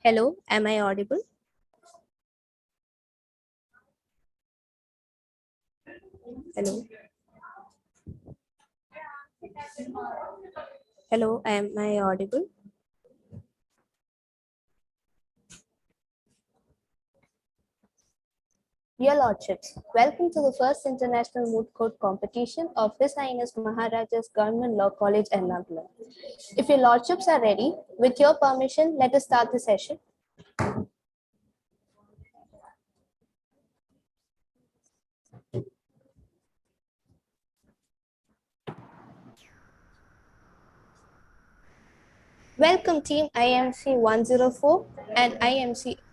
Hello, am I audible? Hello. Hello, am I audible? Dear Lordships, welcome to the first International Moot Court competition of His Highness Maharaja's Government Law College, Ernakulam. If your Lordships are ready, with your permission, let us start the session. Welcome Team IMC 104 and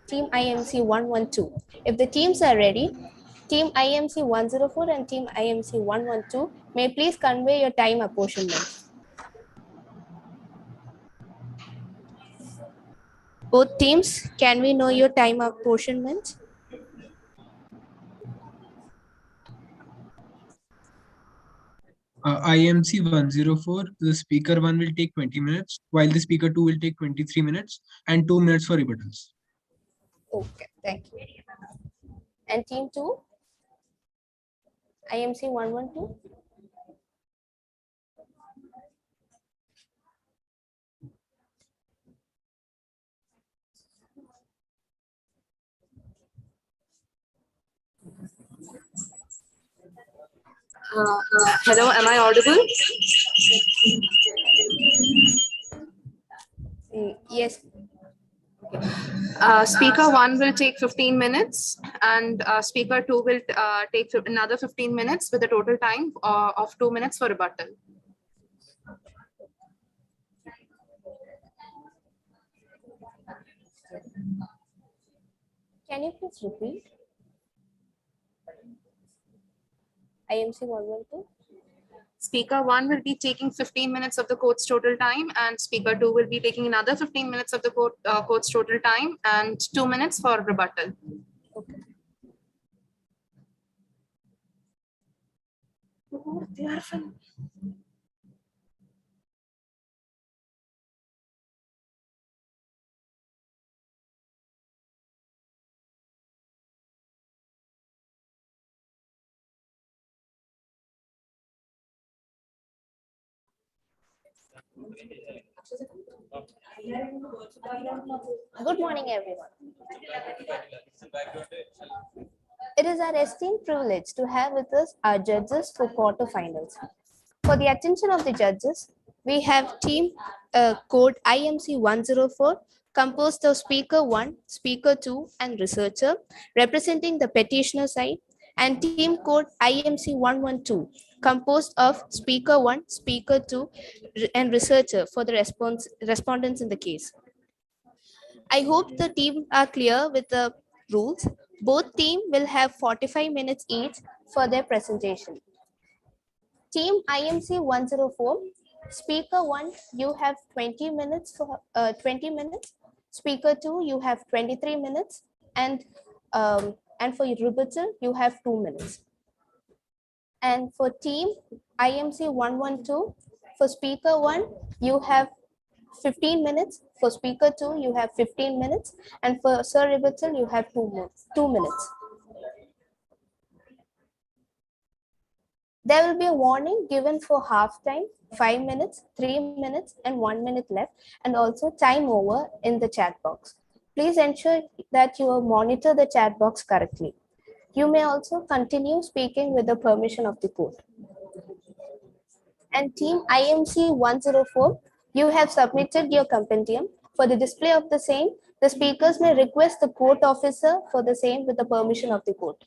Team IMC 112. If the teams are ready, Team IMC 104 and Team IMC 112 may please convey your time apportionment. Both teams, can we know your time apportionment? IMC 104, the speaker 1 will take 20 minutes, while the speaker 2 will take 23 minutes and 2 minutes for rebuttals. Okay, thank you. And team 2, IMC 112? Hello, am I audible? Yes. Speaker 1 will take 15 minutes and speaker 2 will take another 15 minutes with a total time of 2 minutes for rebuttal. Can you please repeat? IMC 112? Speaker 1 will be taking 15 minutes of the court's total time and speaker 2 will be taking another 15 minutes of the court's total time and 2 minutes for rebuttal. Okay. Good morning, everyone. It is our esteemed privilege to have with us our judges for quarterfinals. For the attention of the judges, we have team code IMC 104 composed of speaker 1, speaker 2 and researcher representing the petitioner side, and team code IMC 112 composed of speaker 1, speaker 2 and researcher for the respondents in the case. I hope the team are clear with the rules. Both team will have 45 minutes each for their presentation. Team IMC 104, speaker 1, you have 20 minutes for 20 minutes. Speaker 2, you have 23 minutes, and for your rebuttal, you have 2 minutes. And for team IMC 112, for speaker 1, you have 15 minutes. For speaker 2, you have 15 minutes, and for sir rebuttal, you have 2 minutes. There will be a warning given for half time, 5 minutes, 3 minutes, and 1 minute left, and also time over in the chat box. Please ensure that you monitor the chat box correctly. You may also continue speaking with the permission of the court. And team IMC 104, you have submitted your compendium. For the display of the same, the speakers may request the court officer for the same with the permission of the court.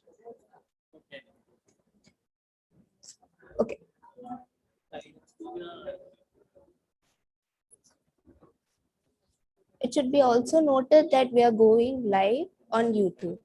Okay. It should be also noted that we are going live on YouTube.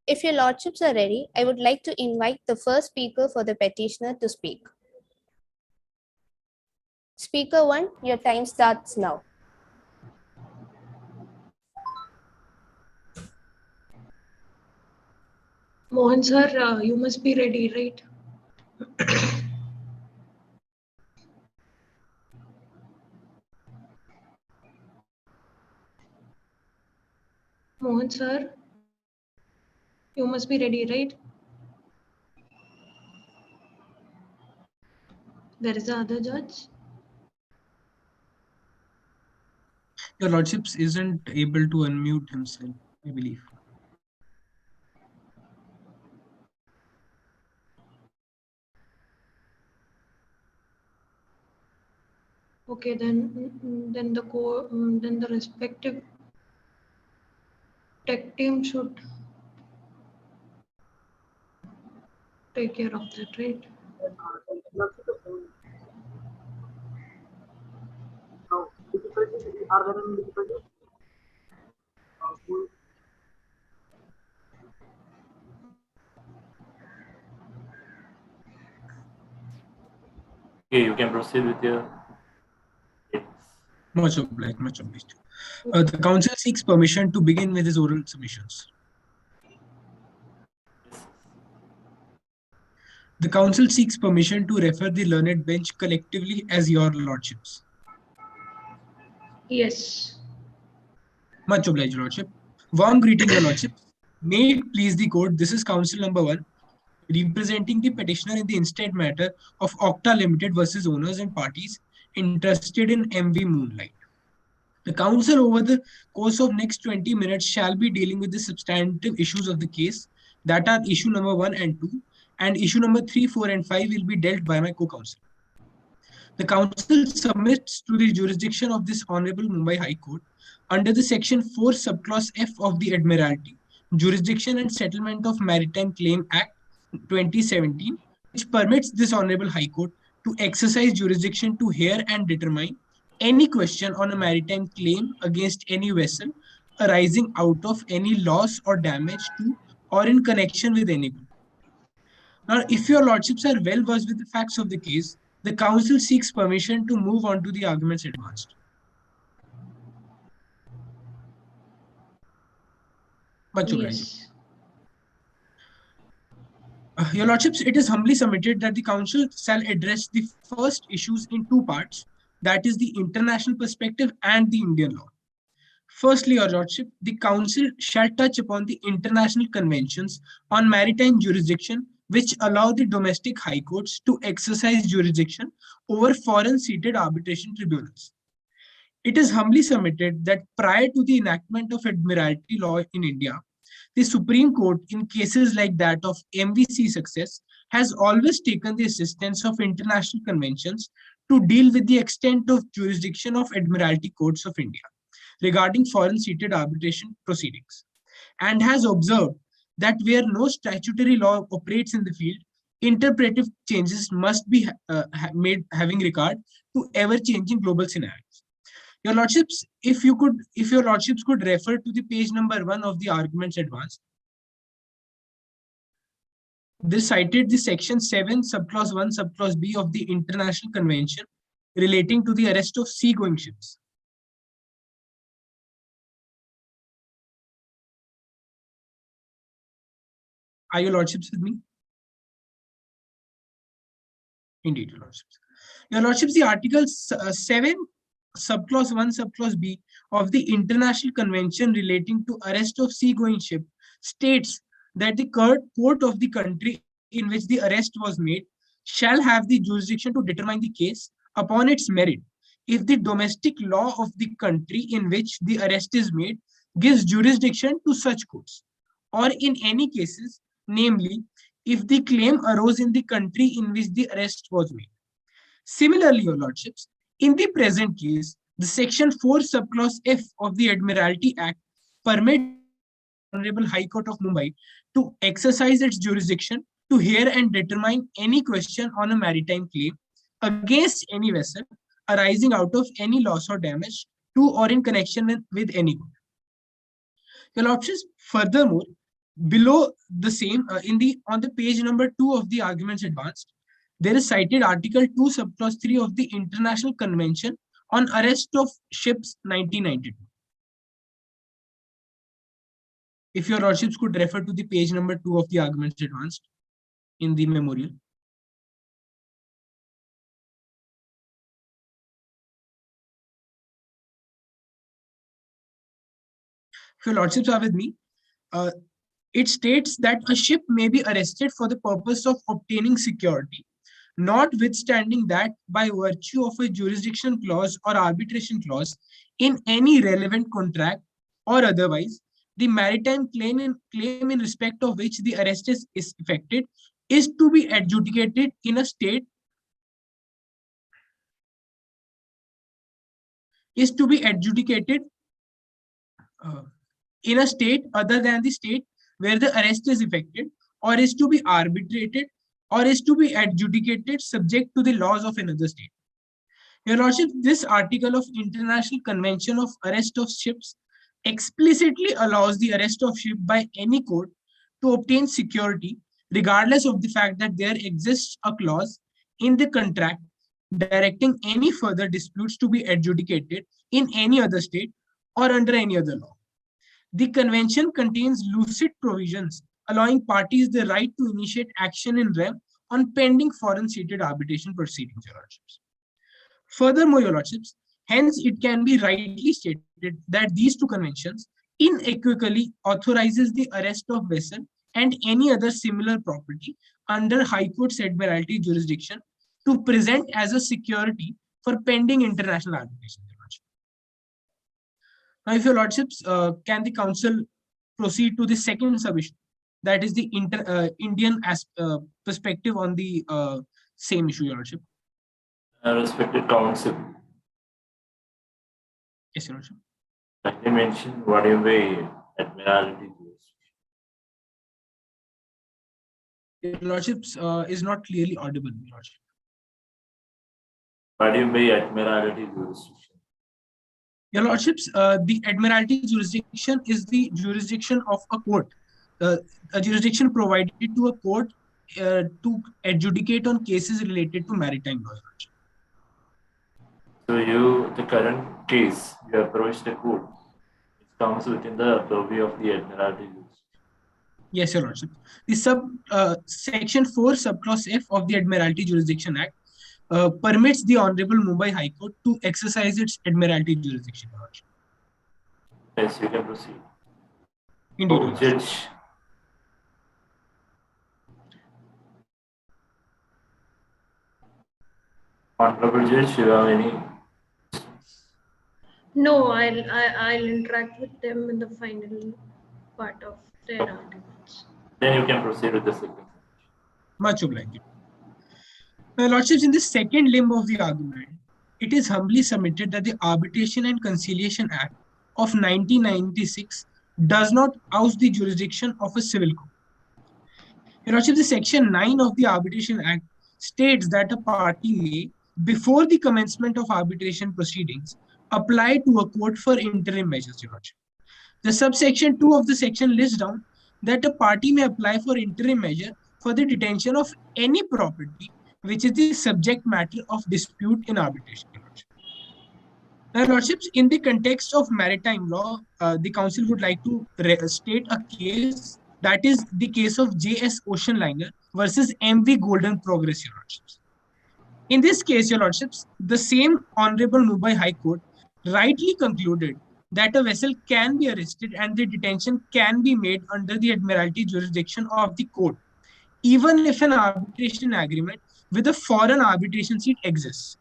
If your lordships are ready, I would like to invite the first speaker for the petitioner to speak. Speaker 1, your time starts now. Mohan sir, you must be ready, right? Mohan sir, you must be ready, right? There is the other judge. Your Lordships isn't able to unmute himself, I believe. Okay, then the respective tech team should take care of that, right? Are there any difficulties? Okay, you can proceed with your. Much obliged, much obliged. The council seeks permission to begin with his oral submissions. The council seeks permission to refer the learned bench collectively as your lordships. Yes. Much obliged, your lordship. Warm greeting, your lordship. May it please the court, this is council number 1, representing the petitioner in the instant matter of Octa Limited versus owners and parties interested in MV Moonlight. The council over the course of next 20 minutes shall be dealing with the substantive issues of the case, that are issue number 1 and 2, and issue number 3, 4 and 5 will be dealt by my co-counsel. The council submits to the jurisdiction of this Honorable Mumbai High Court under the section 4 subclause F of the Admiralty, Jurisdiction and Settlement of Maritime Claim Act 2017, which permits this Honorable High Court to exercise jurisdiction to hear and determine any question on a maritime claim against any vessel arising out of any loss or damage to or in connection with any good. Now, if your lordships are well versed with the facts of the case, the council seeks permission to move on to the arguments advanced. Much obliged. Yes. Your lordships, it is humbly submitted that the council shall address the first issues in two parts, that is the international perspective and the Indian law. Firstly, your lordship, the council shall touch upon the international conventions on maritime jurisdiction which allow the domestic high courts to exercise jurisdiction over foreign seated arbitration tribunals. It is humbly submitted that prior to the enactment of Admiralty law in India, the Supreme Court, in cases like that of MVC success, has always taken the assistance of international conventions to deal with the extent of jurisdiction of Admiralty courts of India regarding foreign seated arbitration proceedings, and has observed that where no statutory law operates in the field, interpretive changes must be made having regard to ever-changing global scenarios. Your lordships, if your lordships could refer to the page number 1 of the arguments advanced. This cited the section 7 subclause 1 subclause B of the International Convention relating to the arrest of seagoing ships. Are your lordships with me? Indeed, your lordships. Your lordships, the article 7 subclause 1 subclause B of the International Convention relating to arrest of seagoing ship states that the court of the country in which the arrest was made shall have the jurisdiction to determine the case upon its merit if the domestic law of the country in which the arrest is made gives jurisdiction to such courts, or in any cases, namely, if the claim arose in the country in which the arrest was made. Similarly, your lordships, in the present case, the section 4 subclause F of the Admiralty Act permits the Honorable High Court of Mumbai to exercise its jurisdiction to hear and determine any question on a maritime claim against any vessel arising out of any loss or damage to or in connection with any good. Your lordships, furthermore, below the same, on the page number 2 of the arguments advanced, there is cited Article 2, subclause 3 of the International Convention on Arrest of Ships 1992. If your lordships could refer to the page number 2 of the arguments advanced in the memorial. If your lordships are with me, it states that a ship may be arrested for the purpose of obtaining security, notwithstanding that by virtue of a jurisdiction clause or arbitration clause in any relevant contract or otherwise, the maritime claim in respect of which the arrest is effected is to be adjudicated in a state in a state other than the state where the arrest is effected, or is to be arbitrated, or is to be adjudicated subject to the laws of another state. Your lordship, this article of International Convention of Arrest of Ships explicitly allows the arrest of ship by any court to obtain security, regardless of the fact that there exists a clause in the contract directing any further disputes to be adjudicated in any other state or under any other law. The convention contains lucid provisions allowing parties the right to initiate action in rem on pending foreign seated arbitration proceedings, your lordships. Furthermore, your lordships, hence it can be rightly stated that these two conventions unequivocally authorizes the arrest of vessel and any other similar property under High Court's admiralty jurisdiction to present as a security for pending international arbitration. Now, if your lordships, can the council proceed to the second sub-issue, that is the Indian perspective on the same issue, your lordship? Respected council, Yes, your lordship. kindly mention what you mean by admiralty jurisdiction. Your lordships is not clearly audible, your lordship. What do you mean by admiralty jurisdiction? Your lordships, the admiralty jurisdiction is the jurisdiction of a court, a jurisdiction provided to a court to adjudicate on cases related to maritime law. So the current case, you approached the court. It comes within the purview of the admiralty jurisdiction. Yes, your lordship. The section 4 subclause F of the Admiralty Jurisdiction Act permits the Honorable Mumbai High Court to exercise its admiralty jurisdiction. Yes, you can proceed. Indeed. Oh, Judge. Honorable Judge, you have any? No, I'll interact with them in the final part of their arguments. Then you can proceed with the second. Much obliged. Now, lordships, in the second limb of the argument, it is humbly submitted that the Arbitration and Conciliation Act of 1996 does not oust the jurisdiction of a civil court. Your lordship, the section 9 of the Arbitration Act states that a party may, before the commencement of arbitration proceedings, apply to a court for interim measures, your lordship. The subsection 2 of the section lists down that a party may apply for interim measure for the detention of any property which is the subject matter of dispute in arbitration. Now, lordships, in the context of maritime law, the council would like to state a case, that is the case of JS Ocean Liner versus MV Golden Progress, your lordships. In this case, your lordships, the same Honorable Mumbai High Court rightly concluded that a vessel can be arrested and the detention can be made under the admiralty jurisdiction of the court, even if an arbitration agreement with a foreign arbitration seat exists.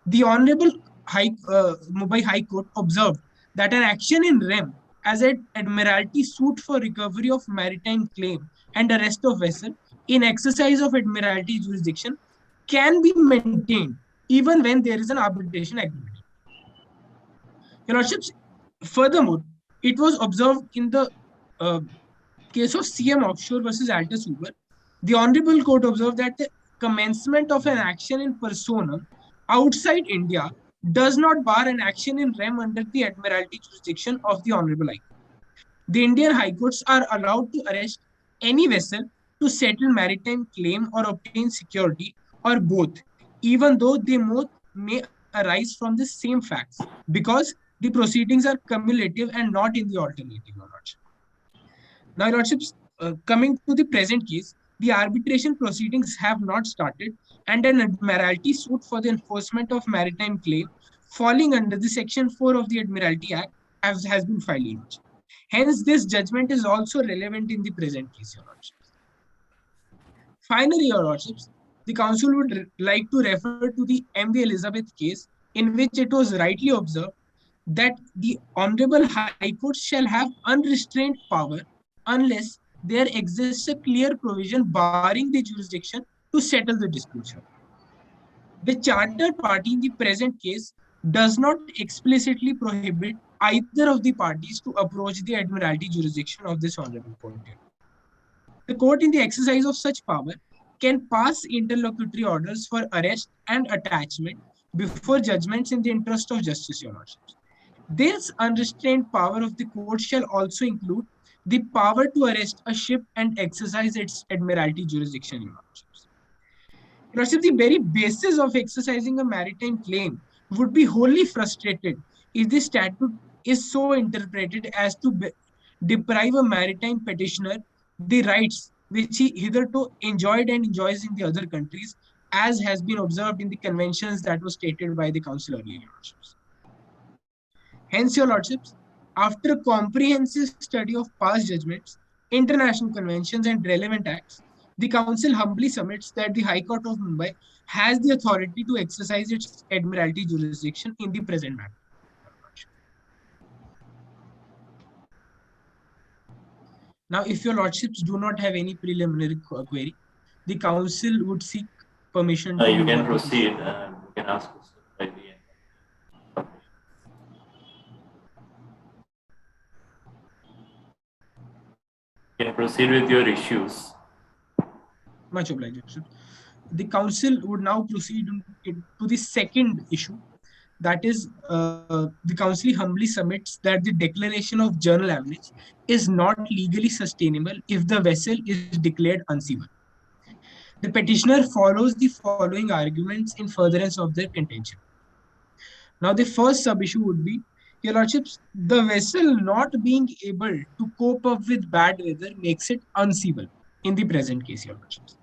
The Honorable Mumbai High Court observed that an action in rem as an admiralty suit for recovery of maritime claim and arrest of vessel in exercise of admiralty jurisdiction can be maintained even when there is an arbitration agreement. Your lordships, furthermore, it was observed in the case of CM Offshore versus Altus Uber, the Honorable Court observed that the commencement of an action in personam outside India does not bar an action in rem under the admiralty jurisdiction of the Honorable High Court. the Indian High Courts are allowed to arrest any vessel to settle maritime claim or obtain security, or both, even though they both may arise from the same facts, because the proceedings are cumulative and not in the alternative, Your Lordship. Now, Your Lordships, coming to the present case, the arbitration proceedings have not started, and an Admiralty suit for the enforcement of maritime claim falling under the Section 4 of the Admiralty Act has been filed, Your Lordship. Hence, this judgment is also relevant in the present case, Your Lordships. Finally, Your Lordships, the Council would like to refer to the MV Elizabeth case, in which it was rightly observed that the Honorable High Court shall have unrestrained power unless there exists a clear provision barring the jurisdiction to settle the dispute. The charter party in the present case does not explicitly prohibit either of the parties to approach the Admiralty jurisdiction of this Honorable Court. The court, in the exercise of such power, can pass interlocutory orders for arrest and attachment before judgments in the interest of justice, Your Lordships. This unrestrained power of the court shall also include the power to arrest a ship and exercise its Admiralty jurisdiction, Your Lordships. Your Lordship, the very basis of exercising a maritime claim would be wholly frustrated if the statute is so interpreted as to deprive a maritime petitioner the rights which he hitherto enjoyed and enjoys in the other countries, as has been observed in the conventions that was stated by the Council earlier, Your Lordships. Hence, Your Lordships, after a comprehensive study of past judgments, international conventions, and relevant acts, the Council humbly submits that the High Court of Mumbai has the authority to exercise its Admiralty jurisdiction in the present matter. Now, if Your Lordships do not have any preliminary query, the Council would seek permission to... You can proceed and you can ask questions by the end. You can proceed with your issues. Much obliged. The Council would now proceed to the second issue. That is, the Council humbly submits that the declaration of journal average is not legally sustainable if the vessel is declared unseaworthy. The petitioner follows the following arguments in furtherance of their contention. Now, the first sub-issue would be, Your Lordships, the vessel not being able to cope up with bad weather makes it unseaworthy in the present case, Your Lordships.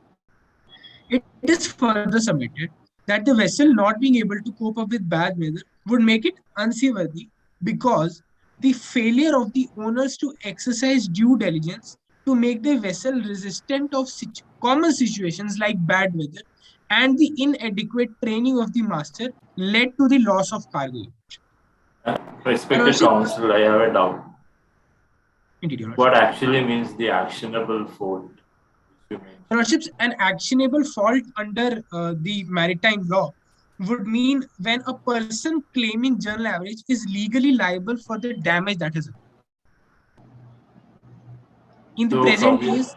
It is further submitted that the vessel not being able to cope up with bad weather would make it unseaworthy because the failure of the owners to exercise due diligence to make the vessel resistant of common situations like bad weather and the inadequate training of the master led to the loss of cargo. Respected Council, I have a doubt. Indeed, Your What actually means the actionable fault? Your Lordships, an actionable fault under the maritime law would mean when a person claiming journal average is legally liable for the damage that is occurred. In the present case...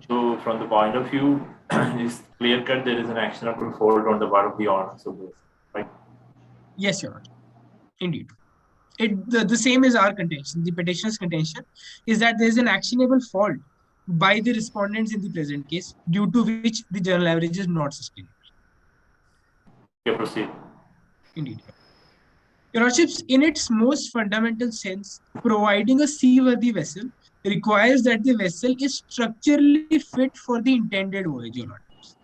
So from the point of view, it's clear cut there is an actionable fault on the part of the owners of this, right? Yes, Your Honor. Indeed. The same is our contention. The petitioner's contention is that there is an actionable fault by the respondents in the present case, due to which the journal average is not sustainable. Okay, proceed. Indeed. Your Lordships, in its most fundamental sense, providing a seaworthy vessel requires that the vessel is structurally fit for the intended voyage, Your Lordships,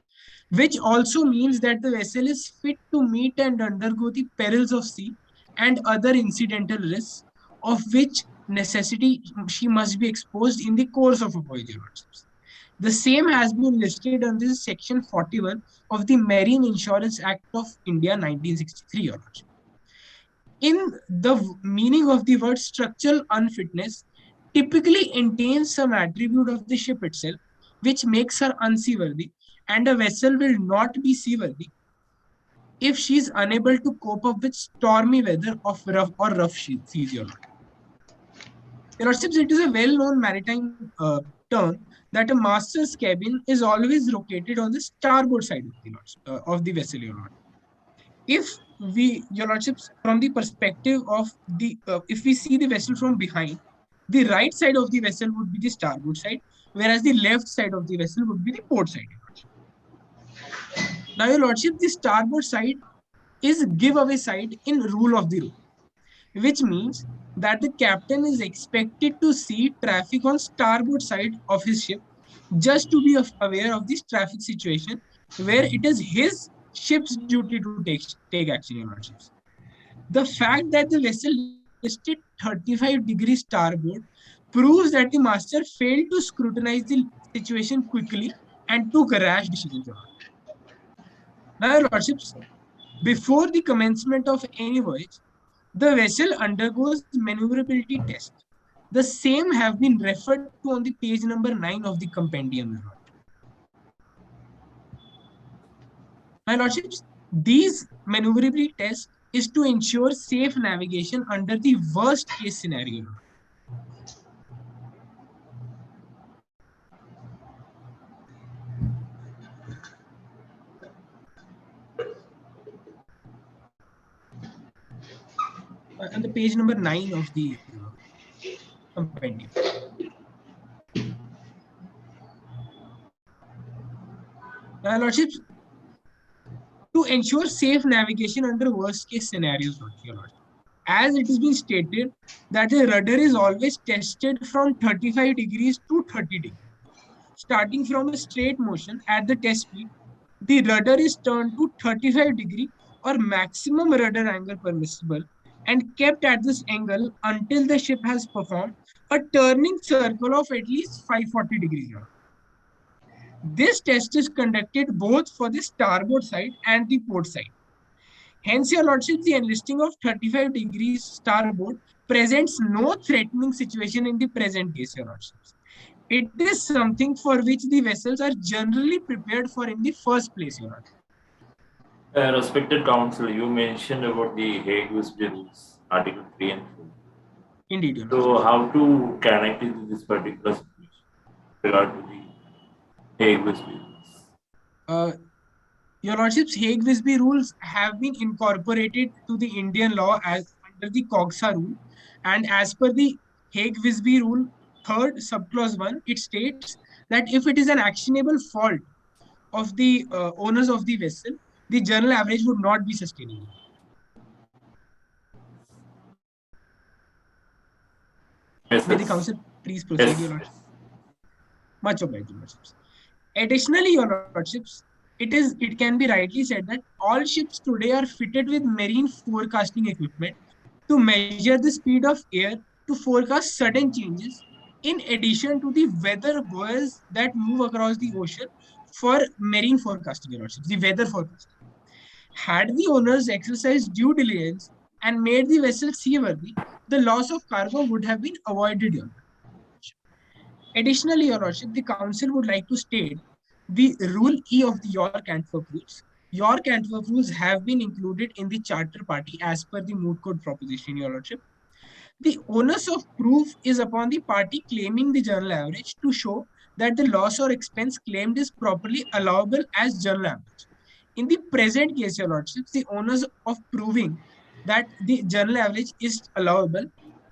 which also means that the vessel is fit to meet and undergo the perils of sea and other incidental risks of which necessity she must be exposed in the course of a voyage, Your Lordships. The same has been listed under Section 41 of the Marine Insurance Act of India 1963, Your Lordship. In the meaning of the word structural unfitness typically entails some attribute of the ship itself which makes her unseaworthy, and a vessel will not be seaworthy if she is unable to cope up with stormy weather of rough seas, Your Lordship. Your Lordships, it is a well-known maritime term that a master's cabin is always located on the starboard side of the vessel, Your Lordship. If we, Your Lordships, from the perspective of the, if we see the vessel from behind, The right side of the vessel would be the starboard side, whereas the left side of the vessel would be the port side. Now, your lordship, the starboard side is giveaway side in rule of the road, which means that the captain is expected to see traffic on starboard side of his ship just to be aware of this traffic situation where it is his ship's duty to take action, your lordships. The fact that the vessel listed 35 degrees starboard proves that the master failed to scrutinize the situation quickly and took rash decisions. Now, your lordships, before the commencement of any voyage, the vessel undergoes maneuverability test. The same have been referred to on the page number 9 of the compendium. My lordships, these maneuverability tests is to ensure safe navigation under the worst case scenario. On the page number 9 of the compendium. My lordships, to ensure safe navigation under worst case scenarios, as it has been stated that the rudder is always tested from 35 degrees to 30 degrees. Starting from a straight motion at the test speed, the rudder is turned to 35 degree or maximum rudder angle permissible and kept at this angle until the ship has performed a turning circle of at least 540 degrees. This test is conducted both for the starboard side and the port side. Hence, your lordship, the enlisting of 35 degrees starboard presents no threatening situation in the present case, your lordships. It is something for which the vessels are generally prepared for in the first place, your lordship. Respected counsel, you mentioned about the Hague-Wisby rules, Article 3 and 4. Indeed, your So, lordship. how to connect it to this particular situation regard to the Hague-Wisby rules? Your lordships, Hague-Wisby rules have been incorporated to the Indian law as under the Cogsa rule, and as per the Hague-Wisby rule, third subclause 1, it states that if it is an actionable fault of the owners of the vessel, the general average would not be sustainable. Yes, May the council please proceed, yes. your lordship. Much obliged, your lordships. Additionally, your lordships, it can be rightly said that all ships today are fitted with marine forecasting equipment to measure the speed of air to forecast sudden changes, in addition to the weather buoys that move across the ocean for marine forecasting, your lordships, the weather forecasting. Had the owners exercised due diligence and made the vessel seaworthy, the loss of cargo would have been avoided, your lordship. Additionally, your lordship, the council would like to state the Rule E of the York Antwerp rules. York Antwerp rules have been included in the charter party as per the moot court proposition, your lordship. The onus of proof is upon the party claiming the general average to show that the loss or expense claimed is properly allowable as general average. In the present case, your lordship, the onus of proving that the general average is allowable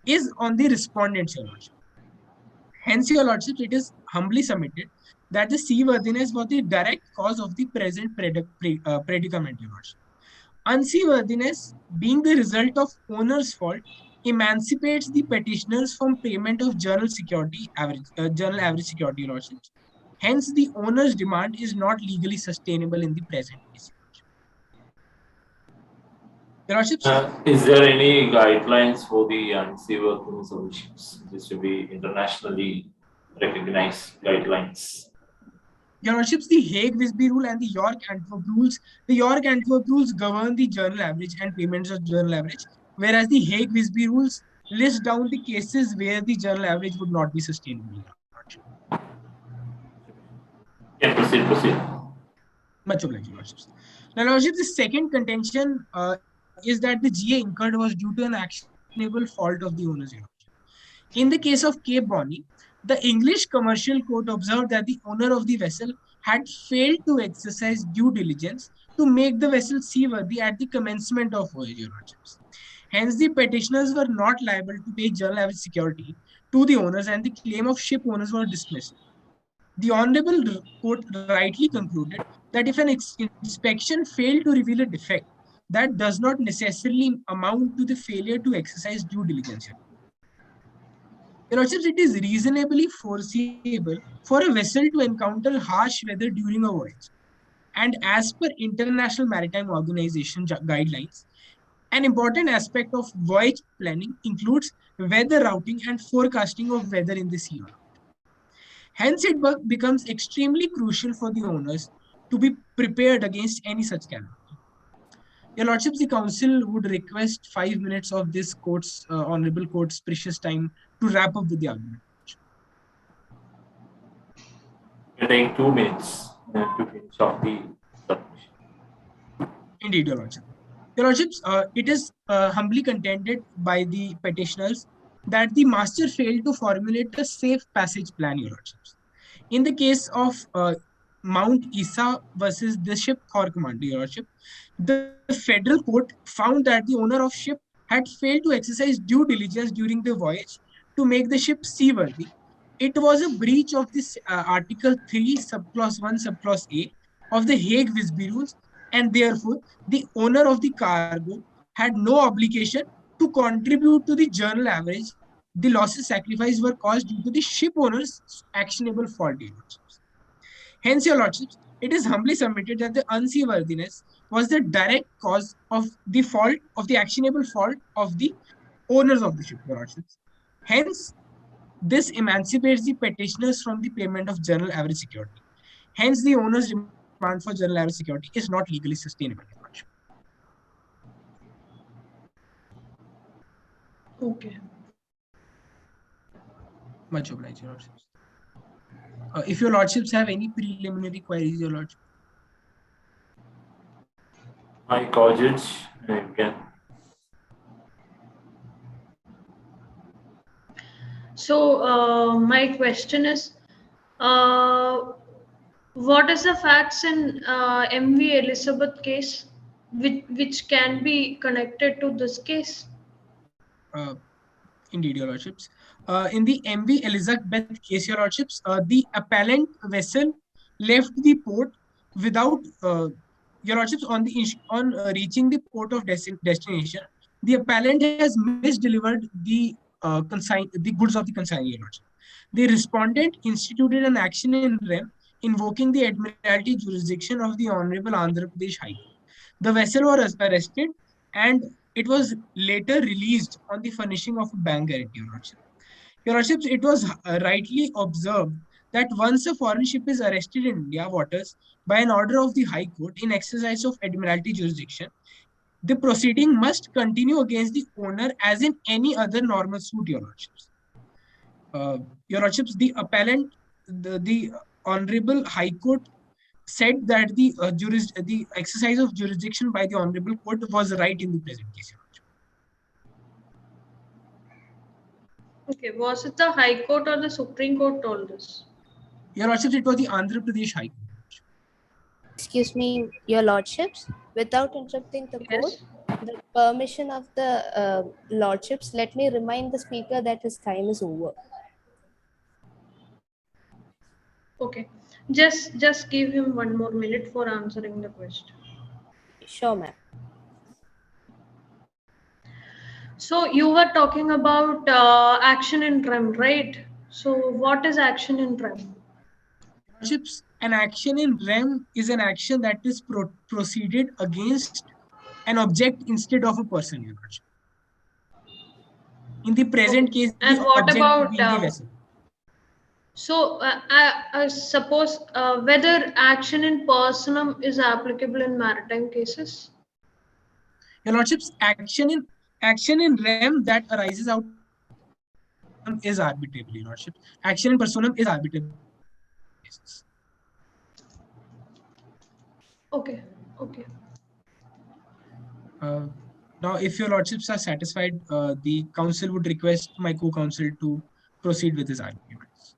is on the respondent, your lordship. Hence, your lordship, it is humbly submitted that the seaworthiness was the direct cause of the present predicament, your lordship. Unseaworthiness, being the result of owner's fault, emancipates the petitioners from payment of general average security, your lordship. Hence, the owner's demand is not legally sustainable in the present case. Your lordship. Is there any guidelines for the unseaworthiness of the ships? This to be internationally recognized guidelines. Your lordships, the Hague-Wisby rule and the York Antwerp rules. The York Antwerp rules govern the general average and payments of general average, whereas the Hague-Wisby rules list down the cases where the general average would not be sustainable. Yeah, proceed. Much obliged, your lordships. Now, lordships, the second contention is that the GA incurred was due to an actionable fault of the owner's. In the case of Cape Bonny, the English Commercial Court observed that the owner of the vessel had failed to exercise due diligence to make the vessel seaworthy at the commencement of voyage, your lordships. Hence, the petitioners were not liable to pay journal average security to the owners, and the claim of ship owners was dismissed. The Honorable Court rightly concluded that if an inspection failed to reveal a defect, that does not necessarily amount to the failure to exercise due diligence. Your Lordships, it is reasonably foreseeable for a vessel to encounter harsh weather during a voyage. And as per International Maritime Organization guidelines, an important aspect of voyage planning includes weather routing and forecasting of weather in the sea. Hence, it becomes extremely crucial for the owners to be prepared against any such calamity. Your Lordships, the Council would request 5 minutes of this Honorable Court's precious time to wrap up with the argument. You take 2 minutes to finish off the submission. Indeed, Your Lordship. Your Lordships, it is humbly contended by the petitioners that the master failed to formulate a safe passage plan, Your Lordships. In the case of Mount Isa versus the ship Thor Commander, Your Lordship, the federal court found that the owner of ship had failed to exercise due diligence during the voyage to make the ship seaworthy. It was a breach of this Article 3, subclause 1, subclause A of the Hague Visby rules, and therefore the owner of the cargo had no obligation to contribute to the journal average. The losses sacrificed were caused due to the ship owner's actionable fault. Hence, Your Lordships, it is humbly submitted that the unseaworthiness was the direct cause of the fault, of the actionable fault of the owners of the ship, Your Lordships. Hence, this emancipates the petitioners from the payment of general average security. Hence, the owner's demand for general average security is not legally sustainable, Your Lordship. Okay. Much obliged, Your Lordships. If Your Lordships have any preliminary queries, Your Lordship. My Kojich, you can. So my question is, what is the facts in MV Elizabeth case, which can be connected to this case? Indeed, Your Lordships. In the MV Elizabeth case, Your Lordships, the appellant vessel left the port without, Your Lordships, on reaching the port of destination, the appellant has misdelivered the the goods of the consignee, Your Lordship. The respondent instituted an action in rem invoking the Admiralty jurisdiction of the Honorable Andhra Pradesh High Court. The vessel was arrested and it was later released on the furnishing of a bank guarantee, Your Lordship. Your Lordships, it was rightly observed that once a foreign ship is arrested in India waters by an order of the High Court in exercise of Admiralty jurisdiction, the proceeding must continue against the owner as in any other normal suit, Your Lordships. Your Lordships, the appellant, the Honorable High Court said that the exercise of jurisdiction by the Honorable Court was right in the present case. Okay, was it the High Court or the Supreme Court told this? Your Lordships, it was the Andhra Pradesh High Court. Excuse me, Your Lordships, without interrupting the court, Yes. the permission of the Lordships, let me remind the speaker that his time is over. Okay, just give him 1 more minute for answering the question. Sure, ma'am. So you were talking about action in rem, right? So what is action in rem? Lordships, an action in rem is an action that is proceeded against an object instead of a person, Your Lordship. In the present case, the And what object about being the vessel. so I suppose whether action in personam is applicable in maritime cases? Your Lordships, action in rem that arises out of personam is arbitrable, Your Lordship. Action in personam is arbitrable. Okay, okay. Now, if Your Lordships are satisfied, the council would request my co-counsel to proceed with his arguments.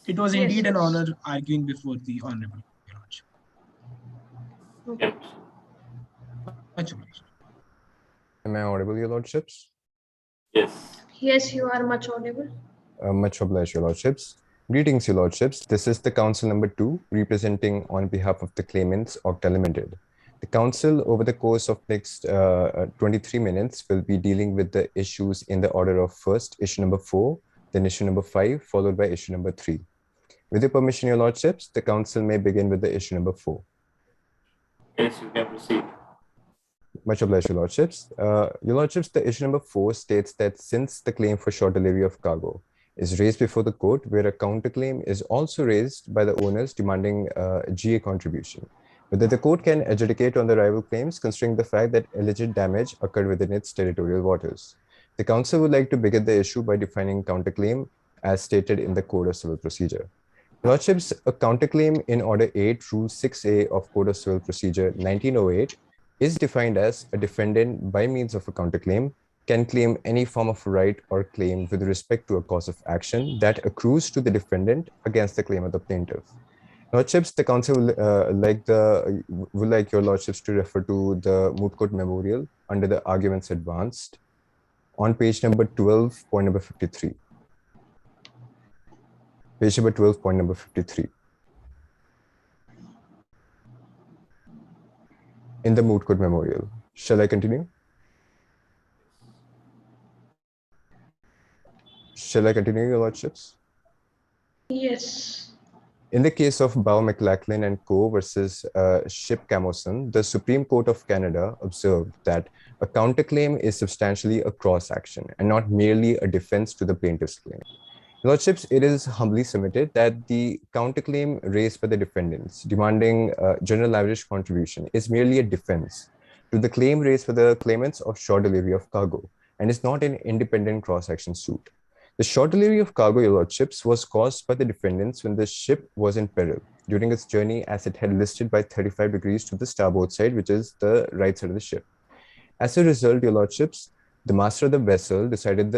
It was Yes, indeed an yes. honor arguing before the Honorable Your Lordship. Okay. Yep. Much obliged. Am I audible, Your Lordships? Yes. Yes, you are much audible. Much obliged, Your Lordships. Greetings, Your Lordships. This is the Council number 2, representing on behalf of the claimants, Octa Limited. The Council, over the course of next 23 minutes, will be dealing with the issues in the order of first, issue number 4, then issue number 5, followed by issue number 3. With your permission, Your Lordships, the Council may begin with the issue number 4. Yes, you can proceed. Much obliged, Your Lordships. Your Lordships, the issue number 4 states that since the claim for short delivery of cargo is raised before the court, where a counterclaim is also raised by the owners demanding GA contribution, whether the court can adjudicate on the rival claims considering the fact that alleged damage occurred within its territorial waters. The Council would like to begin the issue by defining counterclaim as stated in the Code of Civil Procedure. Lordships, a counterclaim in Order 8, Rule 6A of Code of Civil Procedure 1908 is defined as a defendant by means of a counterclaim can claim any form of right or claim with respect to a cause of action that accrues to the defendant against the claim of the plaintiff. Lordships, the Council would like your Lordships to refer to the Moot Court Memorial under the arguments advanced on page number 12, point number 53. Page number 12, point number 53. In the Moot Court Memorial. Shall I continue? Shall I continue, Your Lordships? Yes. In the case of Bow McLachlan and Co. versus Ship Camoson, the Supreme Court of Canada observed that a counterclaim is substantially a cross action and not merely a defense to the plaintiff's claim. Lordships, it is humbly submitted that the counterclaim raised by the defendants demanding general average contribution is merely a defense to the claim raised by the claimants of short delivery of cargo and is not an independent cross-action suit. The short delivery of cargo, Your Lordships, was caused by the defendants when the ship was in peril during its journey as it had listed by 35 degrees to the starboard side, which is the right side of the ship. As a result, Your Lordships, the master of the vessel decided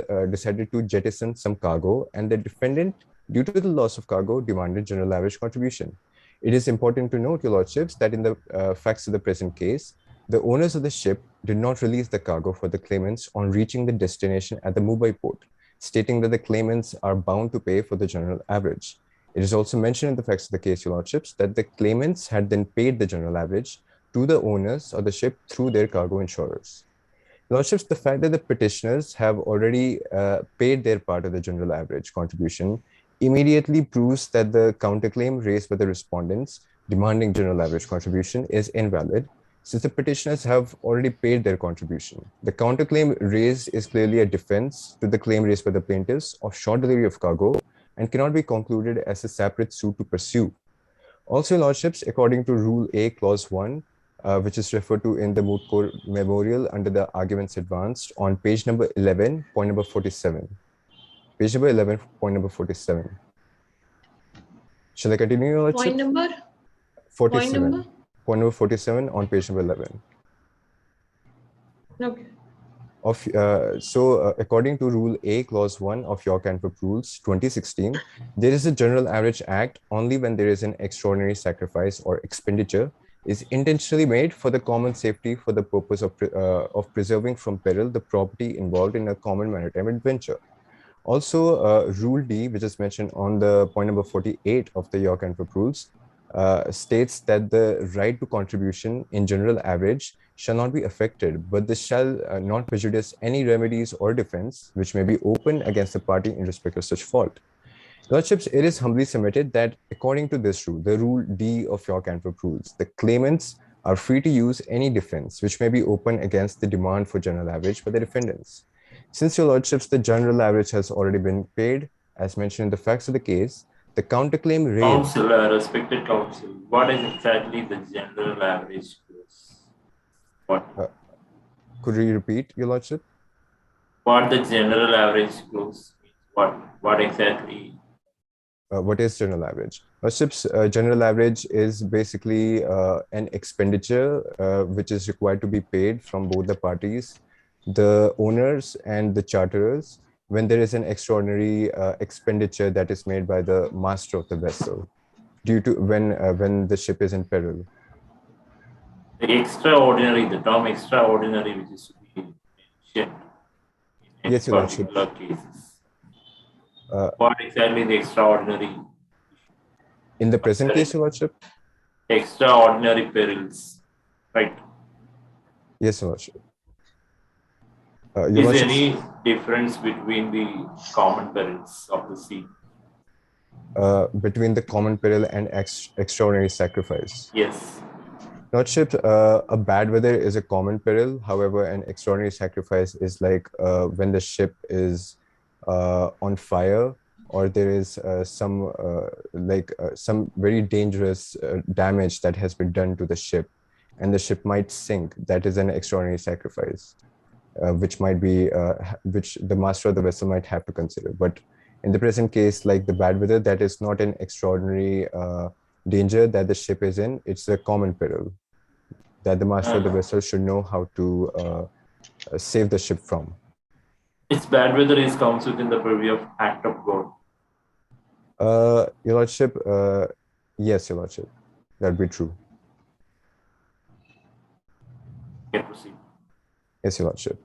to jettison some cargo, and the defendant, due to the loss of cargo, demanded general average contribution. It is important to note, Your Lordships, that in the facts of the present case, the owners of the ship did not release the cargo for the claimants on reaching the destination at the Mumbai port, stating that the claimants are bound to pay for the general average. It is also mentioned in the facts of the case, Your Lordships, that the claimants had then paid the general average to the owners of the ship through their cargo insurers. Lordships, the fact that the petitioners have already paid their part of the general average contribution immediately proves that the counterclaim raised by the respondents demanding general average contribution is invalid, since the petitioners have already paid their contribution. The counterclaim raised is clearly a defense to the claim raised by the plaintiffs of short delivery of cargo and cannot be concluded as a separate suit to pursue. Also, Lordships, according to Rule A, Clause 1, which is referred to in the Moot Court Memorial under the arguments advanced on page number 11, point number 47. Page number 11, point number 47. Shall I continue, Your Lordship? Point number? 47. Point number? Point number 47 on page number 11. Okay. According to Rule A, Clause 1 of York and Cook Rules 2016, there is a General Average Act only when there is an extraordinary sacrifice or expenditure is intentionally made for the common safety for the purpose of preserving from peril the property involved in a common maritime adventure. Also, Rule D, which is mentioned on the point number 48 of the York and Cook Rules, states that the right to contribution in general average shall not be affected, but this shall not prejudice any remedies or defense which may be opened against the party in respect of such fault. Lordships, it is humbly submitted that according to this rule, the Rule D of York and Cook Rules, the claimants are free to use any defense which may be opened against the demand for general average by the defendants. Since, Your Lordships, the general average has already been paid, as mentioned in the facts of the case, the counterclaim raised... Counsel, respected counsel, what is exactly the general average clause? What? Could you repeat, Your Lordship? What the general average clause means? What exactly? What is general average? Lordships, general average is basically an expenditure which is required to be paid from both the parties, the owners and the charterers, when there is an extraordinary expenditure that is made by the master of the vessel due to when the ship is in peril. The term extraordinary, which is to be in Yes, Your Lordship. particular cases? Uh, What exactly the extraordinary? in the present case, Your Lordship? Extraordinary perils, right? Yes, Your Lordship. Your Is Lordship, any difference between the common perils of the sea? between the common peril and extraordinary sacrifice. Yes. Lordship, a bad weather is a common peril. However, an extraordinary sacrifice is like when the ship is on fire, or there is some very dangerous damage that has been done to the ship, and the ship might sink. That is an extraordinary sacrifice, which the master of the vessel might have to consider. But in the present case, like the bad weather, that is not an extraordinary danger that the ship is in. It's a common peril that the master of the vessel should know how to save the ship from. Its bad weather is comes within the purview of act of God. Your Lordship, yes, Your Lordship, that'd be true. Can proceed. Yes, Your Lordship.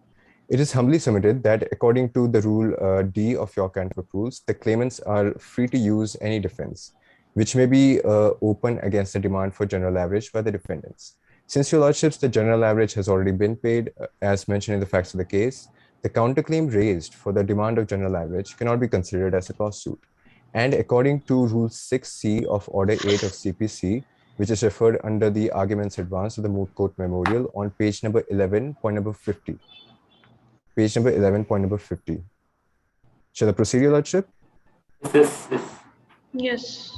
It is humbly submitted that according to the rule D of York Antwerp rules, the claimants are free to use any defense, which may be open against the demand for general average by the defendants. Since, Your Lordships, the general average has already been paid, as mentioned in the facts of the case, the counterclaim raised for the demand of general average cannot be considered as a lawsuit. And according to Rule 6C of Order 8 of CPC, which is referred under the arguments advanced of the moot court memorial on page number 11, point number 50. Page number 11, point number 50. Shall I proceed, Your Lordship? Yes. Yes.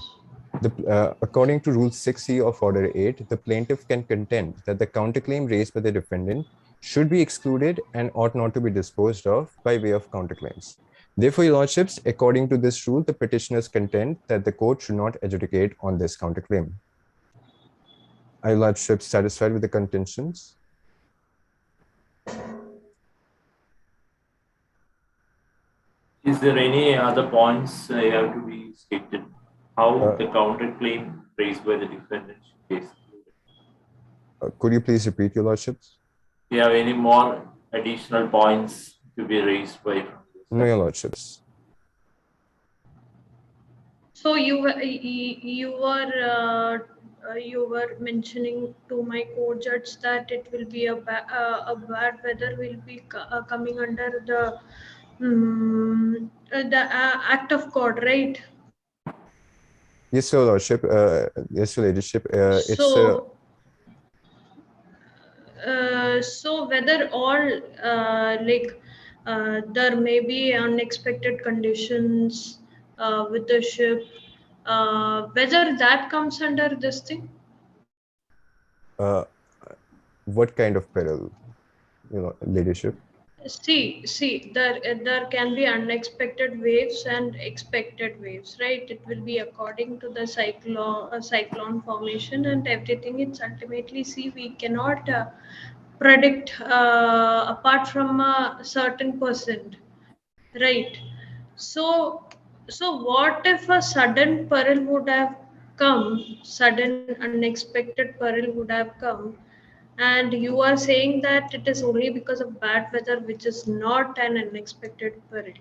According to Rule 6C of Order 8, the plaintiff can contend that the counterclaim raised by the defendant should be excluded and ought not to be disposed of by way of counterclaims. Therefore, Your Lordships, according to this rule, the petitioners contend that the court should not adjudicate on this counterclaim. Are Your Lordships satisfied with the contentions? Is there any other points have to be stated? How the counterclaim raised by the defendant should be excluded? Could you please repeat, Your Lordships? Do you have any more additional points to be raised by? No, Your Lordships. So you were mentioning to my court judge that it will be a bad weather will be coming under the act of God, right? Yes, Your Lordship. Yes, Your Ladyship. So whether all there may be unexpected conditions with the ship, whether that comes under this thing? What kind of peril, Ladyship? See, there can be unexpected waves and expected waves, right? It will be according to the cyclone formation and everything. It's ultimately, we cannot predict apart from a certain percent, right? So what if a sudden peril would have come, sudden unexpected peril would have come, and you are saying that it is only because of bad weather, which is not an unexpected peril.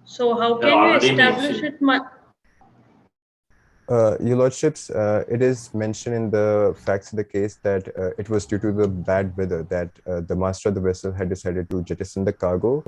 So how can you establish it? Your Lordships, it is mentioned in the facts of the case that it was due to the bad weather that the master of the vessel had decided to jettison the cargo.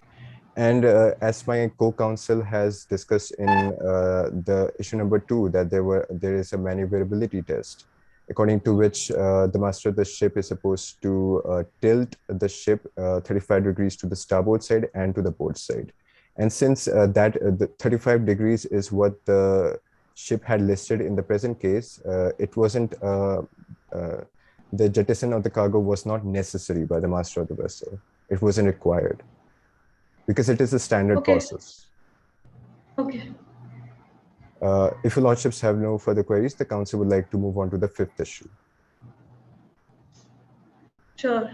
And as my co-counsel has discussed in the issue number 2, that there is a maneuverability test, according to which the master of the ship is supposed to tilt the ship 35 degrees to the starboard side and to the port side. And since the 35 degrees is what the ship had listed in the present case, it wasn't, the jettison of the cargo was not necessary by the master of the vessel. It wasn't required because it is a standard process. Okay. If your Lordships have no further queries, the council would like to move on to the 5th issue. Sure.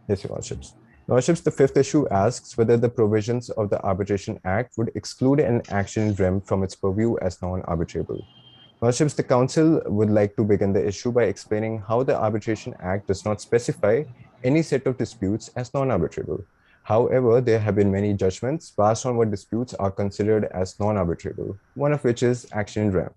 Yes, your Lordships. Lordships, the 5th issue asks whether the provisions of the Arbitration Act would exclude an action in rem from its purview as non-arbitrable. Lordships, the council would like to begin the issue by explaining how the Arbitration Act does not specify any set of disputes as non-arbitrable. However, there have been many judgments passed on what disputes are considered as non-arbitrable, one of which is action in rem.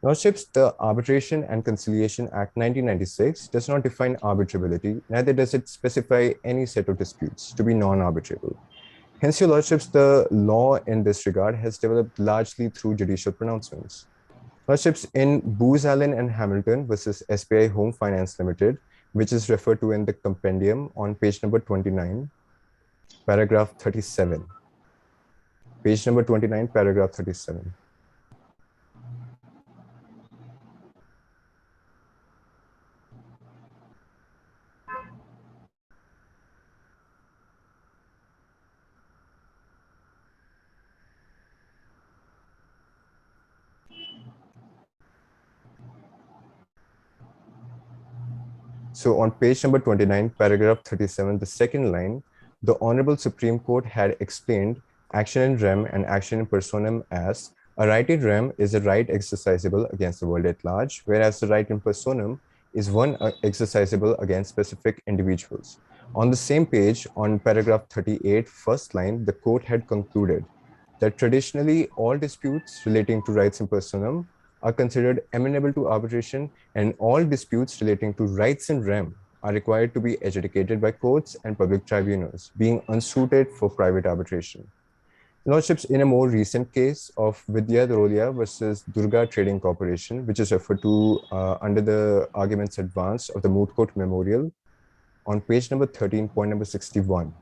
Lordships, the Arbitration and Conciliation Act 1996 does not define arbitrability, neither does it specify any set of disputes to be non-arbitrable. Hence, your Lordships, the law in this regard has developed largely through judicial pronouncements. Lordships, in Booz Allen and Hamilton versus SBI Home Finance Limited, which is referred to in the compendium on page number 29, paragraph 37. Page number 29, paragraph 37. So on page number 29, paragraph 37, the second line, the Honorable Supreme Court had explained action in rem and action in personam as a right in rem is a right exercisable against the world at large, whereas the right in personam is one exercisable against specific individuals. On the same page, on paragraph 38, first line, the court had concluded that traditionally all disputes relating to rights in personam are considered amenable to arbitration, and all disputes relating to rights in rem are required to be adjudicated by courts and public tribunals, being unsuited for private arbitration. Lordships, in a more recent case of Vidya Dharolia versus Durga Trading Corporation, which is referred to under the arguments advanced of the Moot Court Memorial on page number 13, point number 61.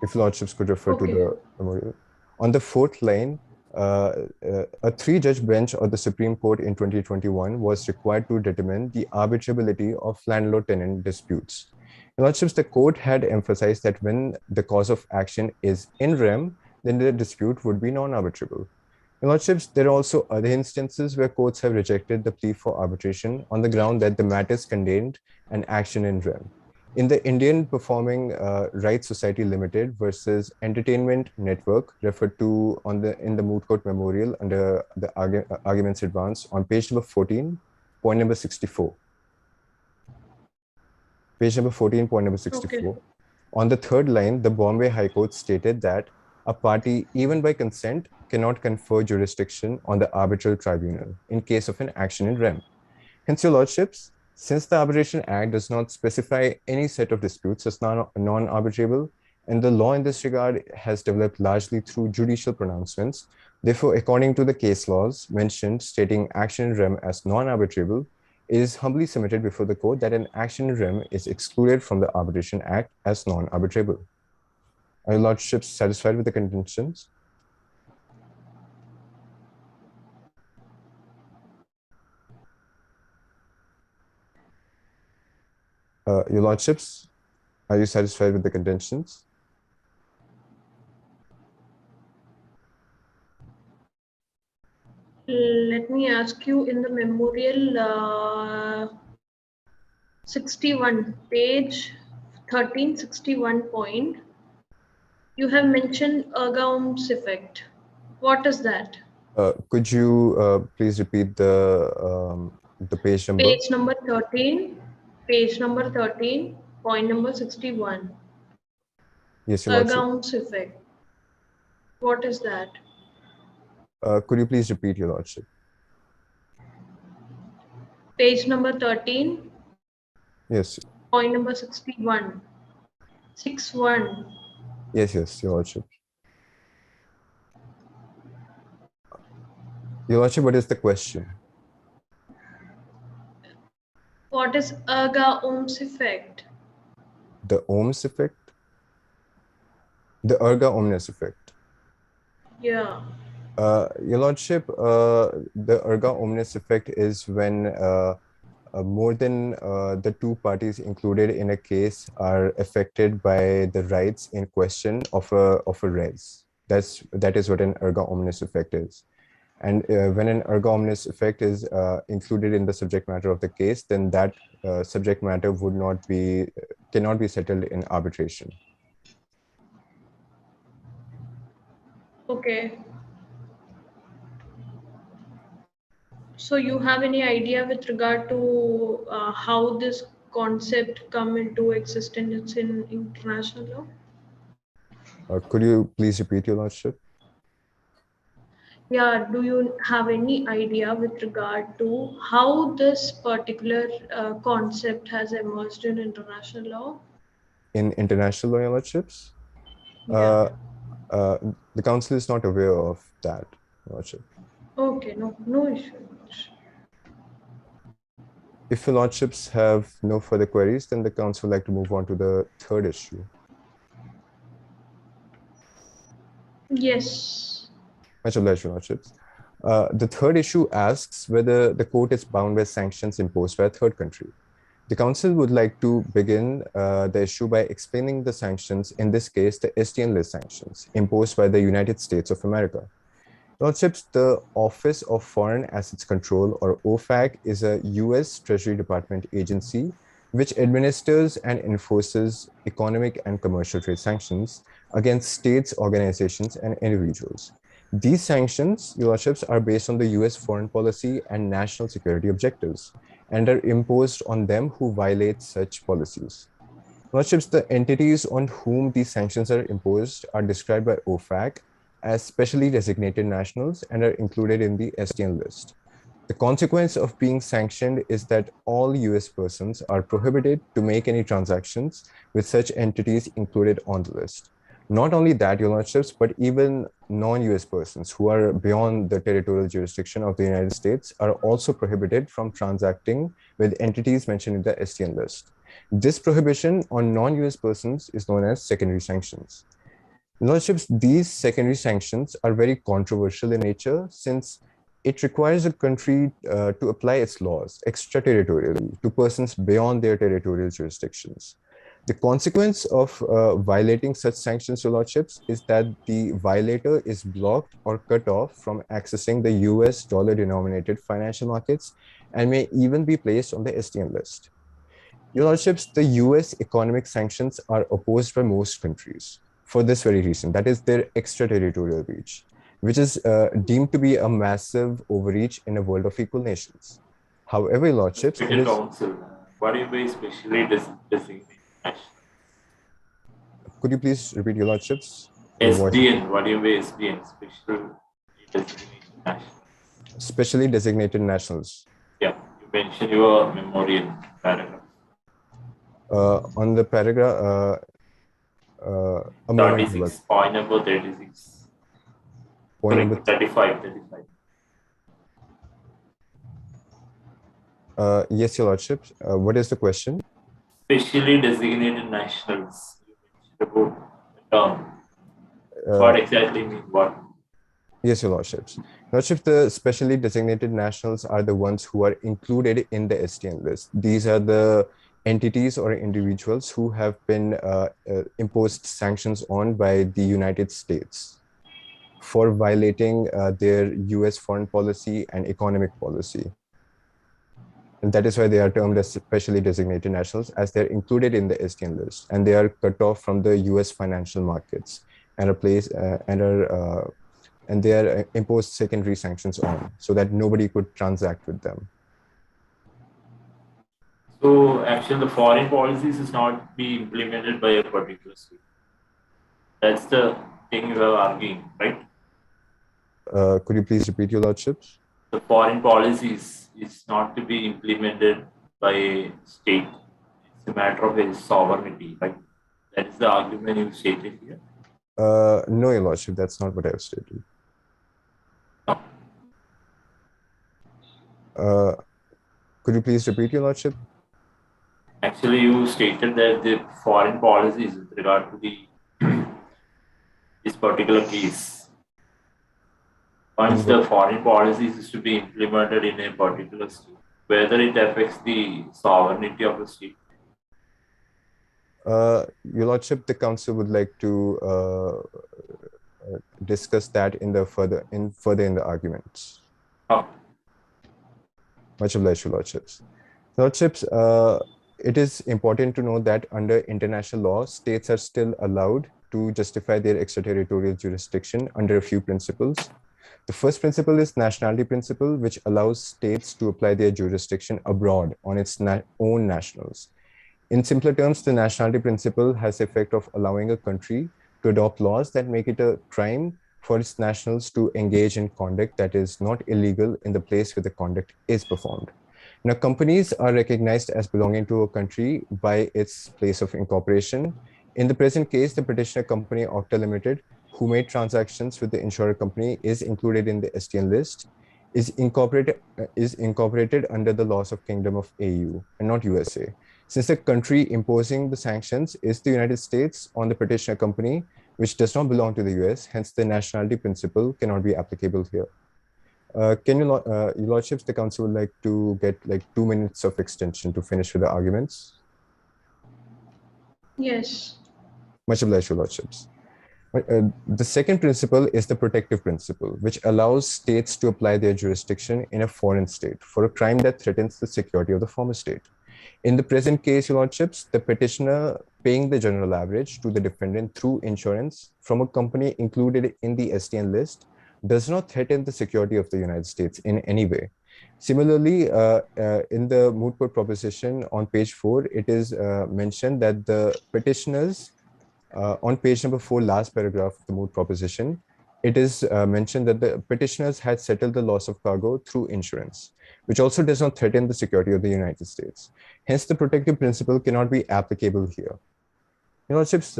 If Lordships could refer to the memorial. On the fourth line, a three-judge bench of the Supreme Court in 2021 was required to determine the arbitrability of landlord-tenant disputes. In Lordships, the court had emphasized that when the cause of action is in rem, then the dispute would be non-arbitrable. In Lordships, there are also other instances where courts have rejected the plea for arbitration on the ground that the matters contained an action in rem. In the Indian Performing Rights Society Limited versus Entertainment Network, referred to in the Moot Court Memorial under the arguments advanced on page number 14, point number 64. Page number 14, point number 64. Okay. On the third line, the Bombay High Court stated that a party, even by consent, cannot confer jurisdiction on the arbitral tribunal in case of an action in rem. Hence, your Lordships, since the Arbitration Act does not specify any set of disputes as non-arbitrable, and the law in this regard has developed largely through judicial pronouncements, therefore, according to the case laws mentioned stating action in rem as non-arbitrable, it is humbly submitted before the court that an action in rem is excluded from the Arbitration Act as non-arbitrable. Are your Lordships satisfied with the contentions? Your Lordships, are you satisfied with the contentions? Let me ask you, in the memorial 61, page 1361 point, you have mentioned Erga-Omnes effect. What is that? Could you please repeat the page number? Page number 13. Page number 13, point number 61. Yes, Your Lordship. Erga-Omnes effect. What is that? Could you please repeat, Your Lordship? Page number 13. Yes. Point number 61. 61. Yes, Your Lordship. Your Lordship, what is the question? What is Erga-Omnes effect? The Ohm's effect? The Erga-Omnes effect. Yeah. Your Lordship, the Erga-Omnes effect is when more than the two parties included in a case are affected by the rights in question of a res. That is what an Erga-Omnes effect is. And when an Erga-Omnes effect is included in the subject matter of the case, then that subject matter cannot be settled in arbitration. Okay. So you have any idea with regard to how this concept come into existence in international law? Could you please repeat, Your Lordship? Yeah, do you have any idea with regard to how this particular concept has emerged in international law? In international law, Your Lordships? Yeah. The Council is not aware of that, Your Lordship. Okay, no issue. No issue. If Your Lordships have no further queries, then the Council would like to move on to the third issue. Yes. Much obliged, Your Lordships. The third issue asks whether the court is bound by sanctions imposed by a third country. The Council would like to begin the issue by explaining the sanctions, in this case, the STN list sanctions imposed by the United States of America. Lordships, the Office of Foreign Assets Control, or OFAC, is a US Treasury Department agency which administers and enforces economic and commercial trade sanctions against states, organizations, and individuals. These sanctions, Your Lordships, are based on the US foreign policy and national security objectives and are imposed on them who violate such policies. Lordships, the entities on whom these sanctions are imposed are described by OFAC as specially designated nationals and are included in the STN list. The consequence of being sanctioned is that all US persons are prohibited to make any transactions with such entities included on the list. Not only that, Your Lordships, but even non-US persons who are beyond the territorial jurisdiction of the United States are also prohibited from transacting with entities mentioned in the STN list. This prohibition on non-US persons is known as secondary sanctions. Lordships, these secondary sanctions are very controversial in nature since it requires a country to apply its laws extraterritorially to persons beyond their territorial jurisdictions. The consequence of violating such sanctions, Your Lordships, is that the violator is blocked or cut off from accessing the US dollar-denominated financial markets and may even be placed on the STN list. Your Lordships, the US economic sanctions are opposed by most countries for this very reason, that is their extraterritorial reach, which is deemed to be a massive overreach in a world of equal nations. However, Your Lordships, it is... Council, what do you mean specially designated national? Could you please repeat, Your Lordships? SDN, what do you mean SDN, special designated national? Specially designated nationals. Yeah, you mentioned your memorial paragraph. On the paragraph, a moment. 36, point number 36. Point number 35. Yes, Your Lordship. What is the question? Specially designated nationals. You mentioned about the term. What exactly mean what? Yes, Your Lordships. Lordship, the specially designated nationals are the ones who are included in the STN list. These are the entities or individuals who have been imposed sanctions on by the United States for violating their US foreign policy and economic policy. And that is why they are termed as specially designated nationals, as they're included in the STN list and they are cut off from the US financial markets and are placed and they are imposed secondary sanctions on so that nobody could transact with them. So actually the foreign policies is not be implemented by a particular state. That's the thing you are arguing, right? Could you please repeat, Your Lordships? The foreign policies is not to be implemented by a state. It's a matter of a sovereignty, right? That is the argument you stated here. No, Your Lordship, that's not what I've stated. Could you please repeat, Your Lordship? Actually, you stated that the foreign policies with regard to the this particular case. Once the foreign policies is to be implemented in a particular state, whether it affects the sovereignty of the state. Your Lordship, the Council would like to discuss that in the further in the arguments. Oh. Much obliged, Your Lordships. Lordships, it is important to know that under international law, states are still allowed to justify their extraterritorial jurisdiction under a few principles. The first principle is nationality principle, which allows states to apply their jurisdiction abroad on its own nationals In simpler terms, the nationality principle has the effect of allowing a country to adopt laws that make it a crime for its nationals to engage in conduct that is not illegal in the place where the conduct is performed. Now, companies are recognized as belonging to a country by its place of incorporation. In the present case, the petitioner company Okta Limited, who made transactions with the insurer company, is included in the STN list, is incorporated under the laws of Kingdom of AU and not USA. Since the country imposing the sanctions is the United States on the petitioner company, which does not belong to the US, hence the nationality principle cannot be applicable here. Can you, Your Lordships, the Council would like to get like 2 minutes of extension to finish with the arguments? Yes. Much obliged, Your Lordships. The second principle is the protective principle, which allows states to apply their jurisdiction in a foreign state for a crime that threatens the security of the former state. In the present case, Your Lordships, the petitioner paying the general average to the defendant through insurance from a company included in the STN list does not threaten the security of the United States in any way. Similarly, in the moot court proposition on page 4, it is mentioned that the petitioners, on page number 4, last paragraph of the moot proposition, it is mentioned that the petitioners had settled the loss of cargo through insurance, which also does not threaten the security of the United States. Hence, the protective principle cannot be applicable here. Your Lordships,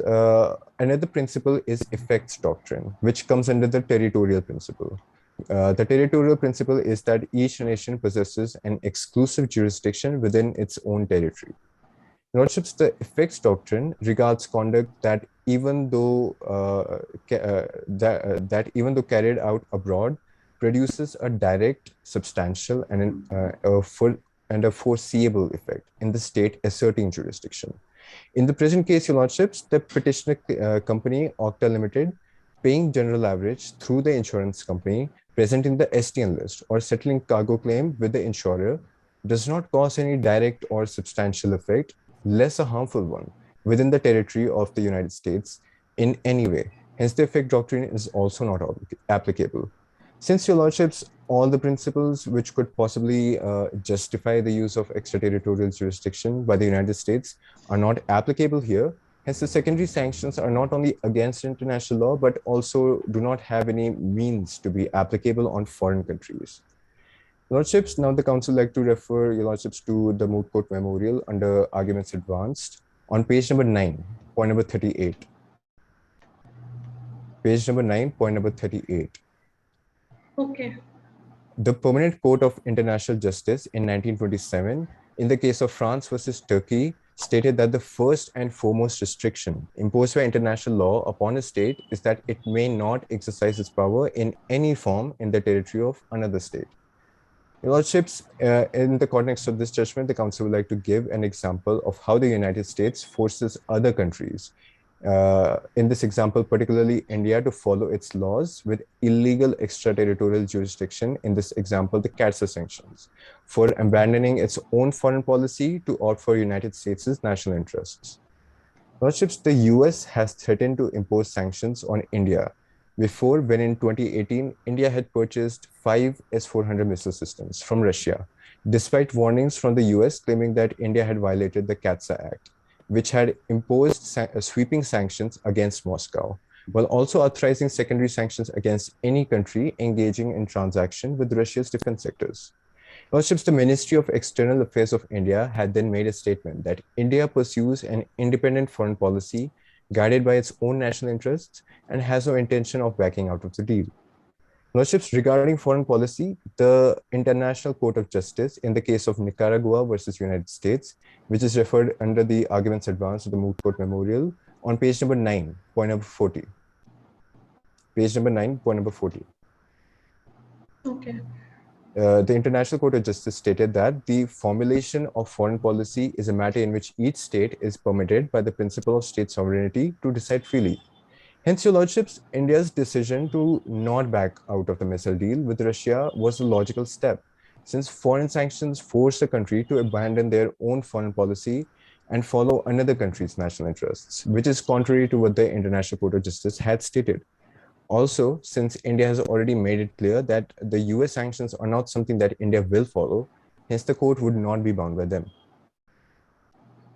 another principle is effects doctrine, which comes under the territorial principle. The territorial principle is that each nation possesses an exclusive jurisdiction within its own territory. Lordships, the effects doctrine regards conduct that even though carried out abroad, produces a direct, substantial, and a foreseeable effect in the state asserting jurisdiction. In the present case, Your Lordships, the petitioner company Okta Limited, paying general average through the insurance company present in the STN list or settling cargo claim with the insurer does not cause any direct or substantial effect, less a harmful one, within the territory of the United States in any way. Hence, the effect doctrine is also not applicable. Since, Your Lordships, all the principles which could possibly justify the use of extraterritorial jurisdiction by the United States are not applicable here, hence the secondary sanctions are not only against international law, but also do not have any means to be applicable on foreign countries. Lordships, now the Council would like to refer Your Lordships to the moot court memorial under arguments advanced on page number 9, point number 38. Page number 9, point number 38. Okay. The Permanent Court of International Justice in 1927, in the case of France versus Turkey, stated that the first and foremost restriction imposed by international law upon a state is that it may not exercise its power in any form in the territory of another state. Your Lordships, in the context of this judgment, the Council would like to give an example of how the United States forces other countries, in this example, particularly India, to follow its laws with illegal extraterritorial jurisdiction, in this example, the CAATSA sanctions, for abandoning its own foreign policy to opt for United States' national interests. Lordships, the US has threatened to impose sanctions on India before, when in 2018, India had purchased 5 S-400 missile systems from Russia, despite warnings from the US claiming that India had violated the CAATSA Act, which had imposed sweeping sanctions against Moscow, while also authorizing secondary sanctions against any country engaging in transaction with Russia's defense sectors. Lordships, the Ministry of External Affairs of India had then made a statement that India pursues an independent foreign policy guided by its own national interests and has no intention of backing out of the deal. Lordships, regarding foreign policy, the International Court of Justice in the case of Nicaragua versus United States, which is referred under the arguments advanced of the moot court memorial on page number 9, point number 40. Page number 9, point number 40. Okay. The International Court of Justice stated that the formulation of foreign policy is a matter in which each state is permitted by the principle of state sovereignty to decide freely. Hence, Your Lordships, India's decision to not back out of the missile deal with Russia was a logical step, since foreign sanctions force a country to abandon their own foreign policy and follow another country's national interests, which is contrary to what the International Court of Justice had stated. Also, since India has already made it clear that the US sanctions are not something that India will follow, hence the court would not be bound by them.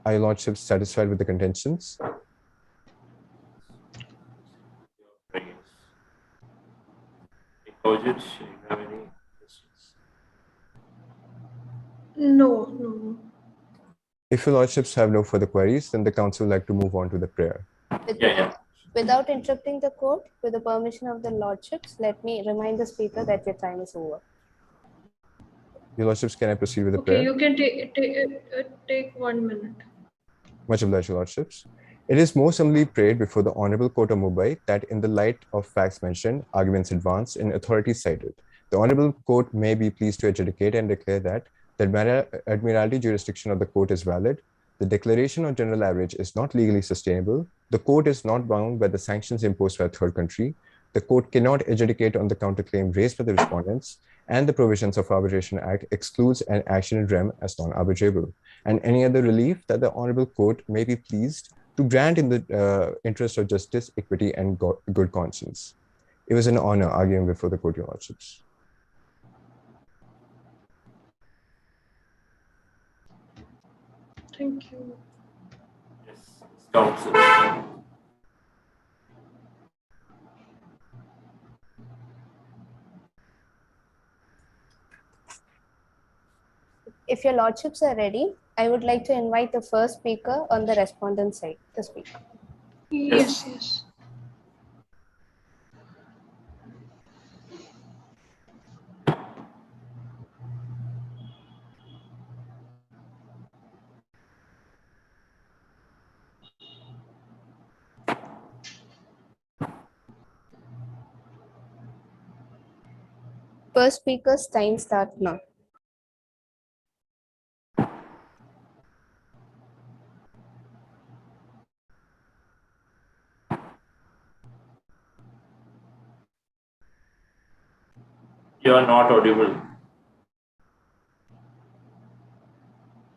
Are your lordships satisfied with the contentions? Ojit, you have any questions? No. If your lordships have no further queries, then the council would like to move on to the prayer. Without interrupting the court, with the permission of the lordships, let me remind the speaker that your time is over. Your lordships, can I proceed with the Okay, prayer? you can take 1 minute. Much obliged, your lordships. It is most humbly prayed before the Honorable Court of Mumbai that in the light of facts mentioned, arguments advanced, and authorities cited, the Honorable Court may be pleased to adjudicate and declare that the Admiralty jurisdiction of the court is valid, the declaration of general average is not legally sustainable, the court is not bound by the sanctions imposed by a third country, the court cannot adjudicate on the counterclaim raised by the respondents, and the provisions of Arbitration Act excludes an action in rem as non-arbitrable, and any other relief that the Honorable Court may be pleased to grant in the interest of justice, equity, and good conscience. It was an honor arguing before the court, your lordships. Thank you. Yes, council. If your lordships are ready, I would like to invite the first speaker on the respondent side to speak. Yes. First speaker's time starts now. You are not audible.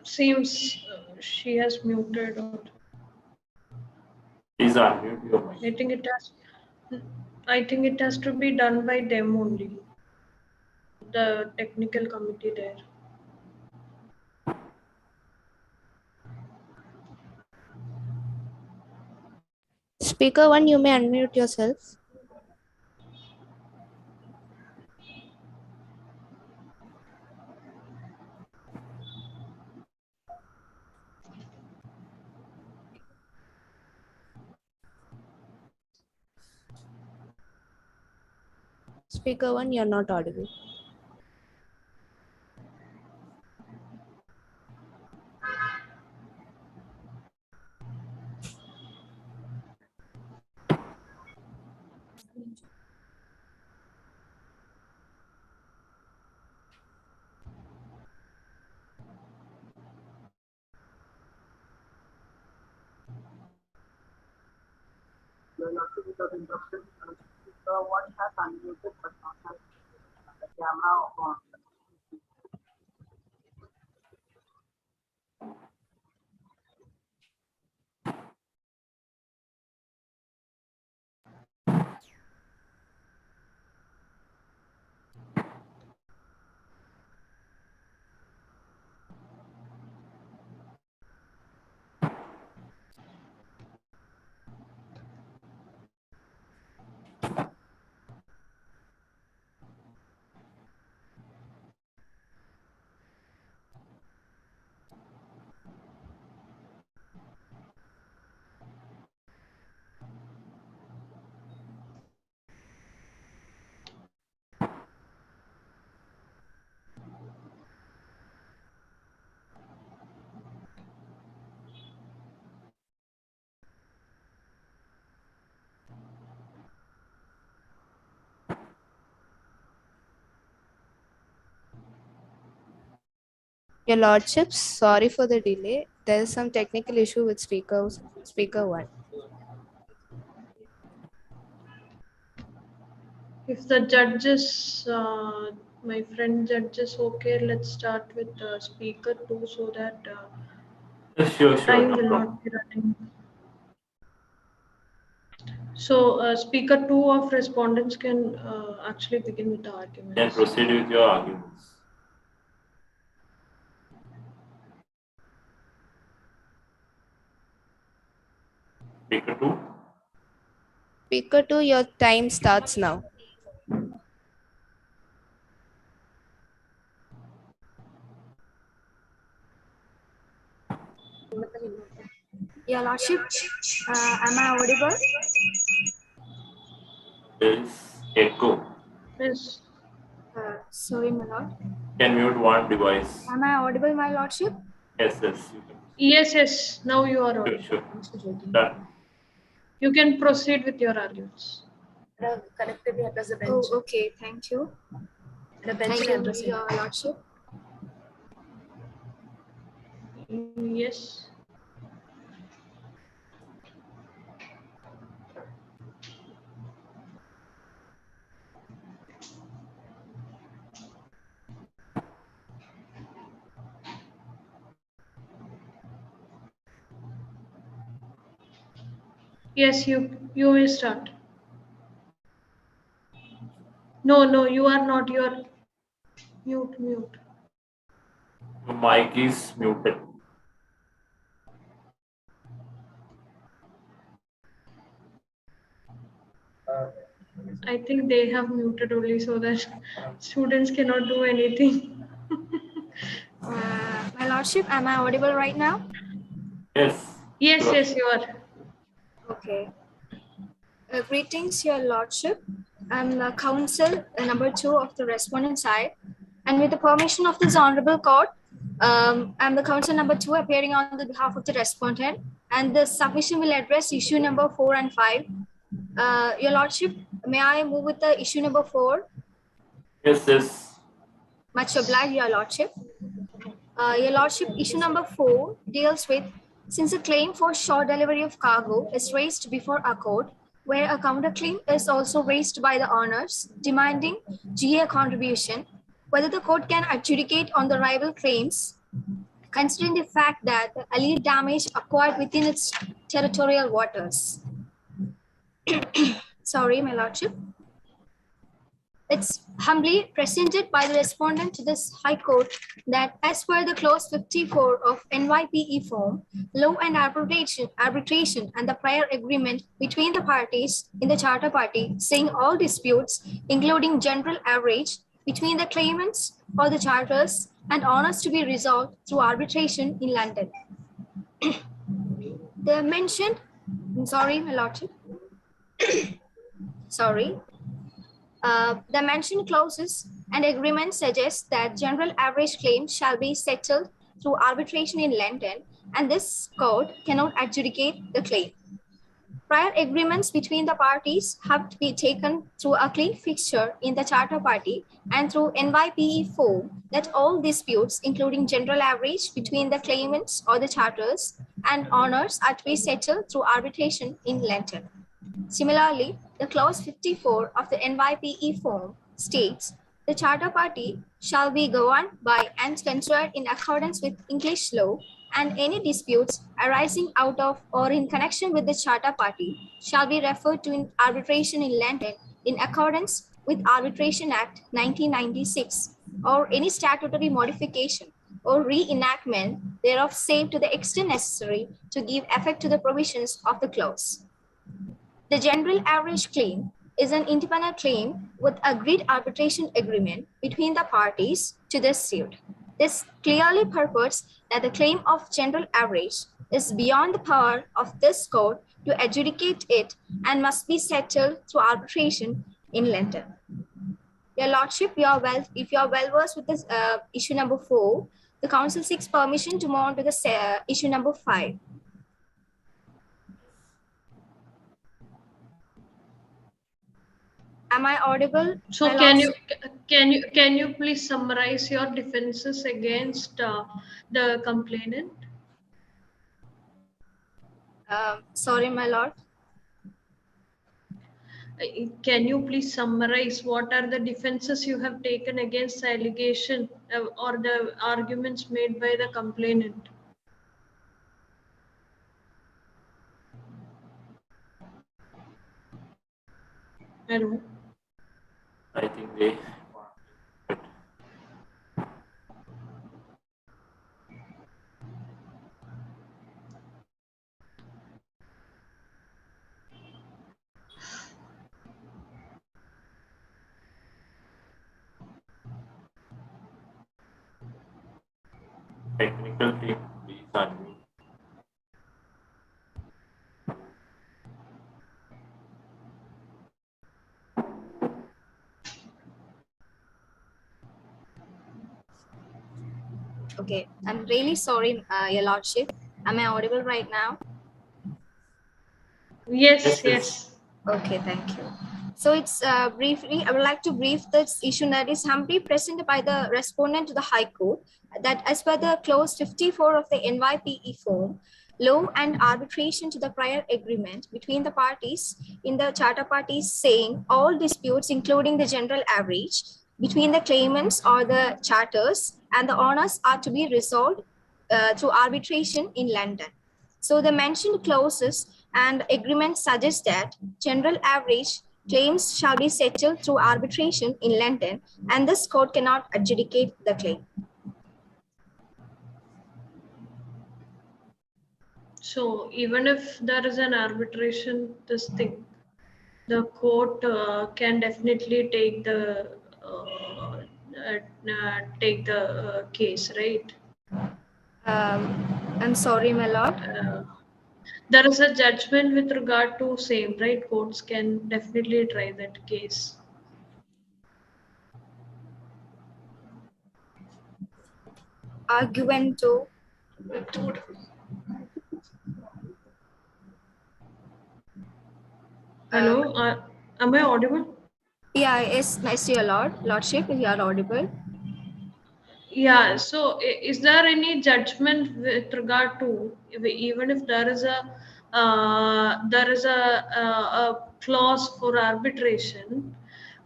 Seems she has muted. Please unmute your mic. I think it has to be done by them only. The technical committee there. Speaker 1, you may unmute yourself. Speaker 1, you're not audible. Without interruption, one has unmuted but not has the camera on. Your lordships, sorry for the delay. There is some technical issue with speaker 1. If the judges, my friend judges, okay, let's start with speaker 2 so that Sure, time no will problem. not be running. So speaker 2 of respondents can actually begin with the argument. Then proceed with your arguments. Speaker 2. Speaker 2, your time starts now. Your Lordship, am I audible? There is echo. Yes. Sorry, my lord. Can mute one device. Am I audible, my Lordship? Yes, yes. You can. Yes, yes. Now you are Sure, audible. sure. Done. You can proceed with your arguments. Oh, okay. Thank you. Thank you, Your Lordship. Yes. Yes, you may start. No, you are not. You are mute. Your mic is muted. I think they have muted only so that students cannot do anything. My Lordship, am I audible right now? Yes. Yes, Sure. yes, you are. Okay. Greetings, Your Lordship. I'm counsel number 2 of the respondent side. And with the permission of this honorable court, I'm the counsel number 2 appearing on the behalf of the respondent. And the submission will address issue number 4 and 5. Your Lordship, may I move with the issue number 4? Yes, yes. Much obliged, Your Lordship. Your Lordship, issue number 4 deals with, since a claim for short delivery of cargo is raised before a court, where a counterclaim is also raised by the owners demanding GA contribution, whether the court can adjudicate on the rival claims, considering the fact that the alleged damage acquired within its territorial waters. Sorry, my Lordship. It's humbly presented by the respondent to this High Court that as per the clause 54 of NYPE form, law and arbitration and the prior agreement between the parties in the charter party saying all disputes, including general average between the claimants or the charters and owners to be resolved through arbitration in London. The mentioned, sorry, my Lordship. Sorry. The mentioned clauses and agreements suggest that general average claims shall be settled through arbitration in London, and this court cannot adjudicate the claim. Prior agreements between the parties have to be taken through a clean fixture in the charter party and through NYPE form that all disputes, including general average between the claimants or the charters and owners, are to be settled through arbitration in London. Similarly, the clause 54 of the NYPE form states the charter party shall be governed by and considered in accordance with English law, and any disputes arising out of or in connection with the charter party shall be referred to in arbitration in London in accordance with Arbitration Act 1996 or any statutory modification or reenactment thereof save to the extent necessary to give effect to the provisions of the clause. The general average claim is an independent claim with agreed arbitration agreement between the parties to this suit. This clearly purports that the claim of general average is beyond the power of this court to adjudicate it and must be settled through arbitration in London. Your Lordship, if you are well versed with this issue number 4, the Council seeks permission to move on to the issue number 5. Am I audible? So can you please summarize your defenses against the complainant? Sorry, my lord. Can you please summarize what are the defenses you have taken against the allegation or the arguments made by the complainant? Hello. I think they. technical team, please unmute. Okay, I'm really sorry, Your Lordship. Am I audible right now? Yes, Yes, yes. yes. Okay, thank you. So it's briefly, I would like to brief this issue that is humbly presented by the respondent to the High Court that as per the clause 54 of the NYPE form, law and arbitration to the prior agreement between the parties in the charter parties saying all disputes, including the general average between the claimants or the charters and the owners are to be resolved through arbitration in London. So the mentioned clauses and agreement suggest that general average claims shall be settled through arbitration in London, and this court cannot adjudicate the claim. So even if there is an arbitration, this thing, the court can definitely take the case, right? I'm sorry, my lord. There is a judgment with regard to same, right? Courts can definitely try that case. Arguendo. Hello, am I audible? Yeah, yes, your lordship, you are audible. Yeah, so is there any judgment with regard to even if there is a clause for arbitration,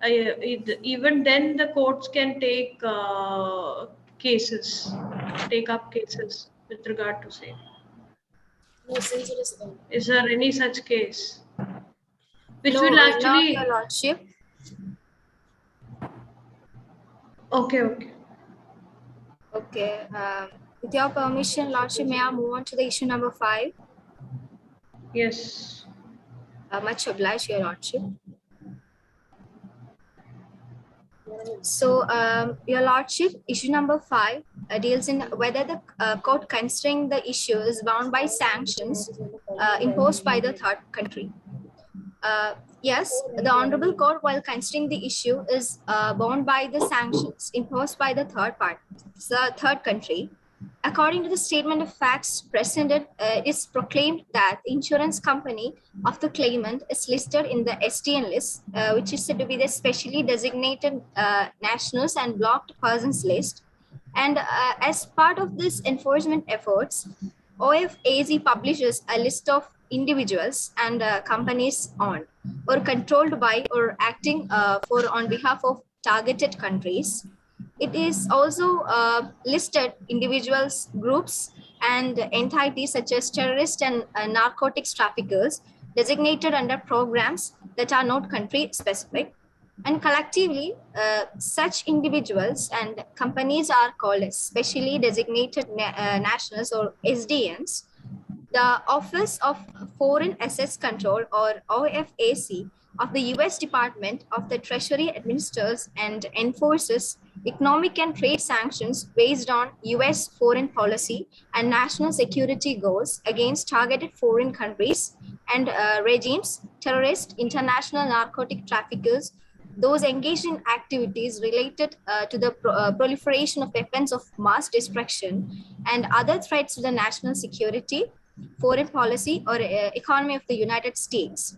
even then the courts can take take up cases with regard to same. Is there any such case which No, will not actually? your lordship. Okay. Okay. With your permission, lordship, may I move on to the issue number 5? Yes. Much obliged, your lordship. So, your lordship, issue number 5 deals in whether the court considering the issue is bound by sanctions imposed by the third country. Yes, the Honorable Court, while considering the issue, is bound by the sanctions imposed by the third country. According to the statement of facts presented, it is proclaimed that the insurance company of the claimant is listed in the SDN list, which is said to be the specially designated nationals and blocked persons list. And as part of this enforcement efforts, OFAC publishes a list of individuals and companies owned or controlled by or acting for on behalf of targeted countries. It is also listed individuals, groups, and entities such as terrorist and narcotics traffickers designated under programs that are not country specific. And collectively, such individuals and companies are called as specially designated nationals or SDNs. The Office of Foreign Assets Control, or OFAC, of the US Department of the Treasury administers and enforces economic and trade sanctions based on US foreign policy and national security goals against targeted foreign countries and regimes, terrorists, international narcotic traffickers, those engaged in activities related to the proliferation of weapons of mass destruction and other threats to the national security, foreign policy, or economy of the United States.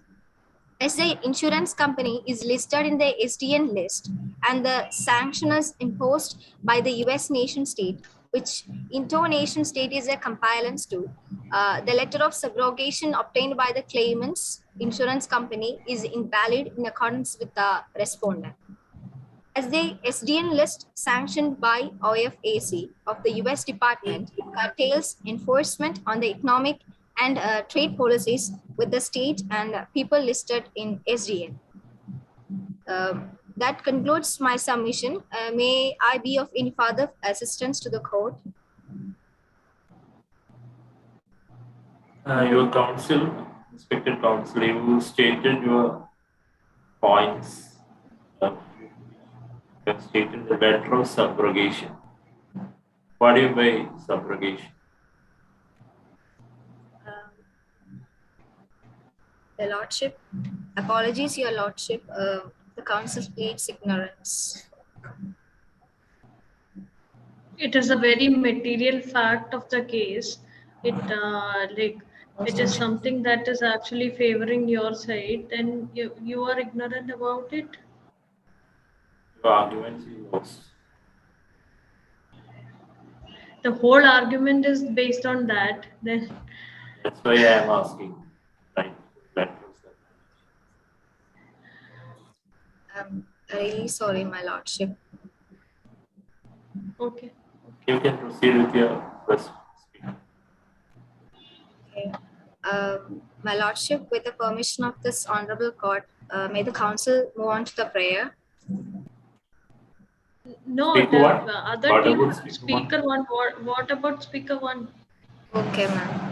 As the insurance company is listed in the SDN list and the sanctions imposed by the US nation state, which into nation state is a compliance to, the letter of subrogation obtained by the claimant's insurance company is invalid in accordance with the respondent. As the SDN list sanctioned by OFAC of the US Department curtails enforcement on the economic and trade policies with the state and people listed in SDN. That concludes my submission. May I be of any further assistance to the court? Your counsel, respected counsel, you stated your points. You have stated the letter of subrogation What do you mean by subrogation? Your Lordship, apologies, Your Lordship. The council pleads ignorance. It is a very material fact of the case. It it is something that is actually favoring your side, then you are ignorant about it. Your arguments is lost. The whole argument is based on that. Then That's why I am asking. Right. I'm really sorry, my Lordship. okay. You can proceed with your first speaker. Okay. My Lordship, with the permission of this honorable court, may the council move on to the prayer. No, Speaker the one? other What team, about speaker one? speaker one. What about speaker one? Okay, ma'am.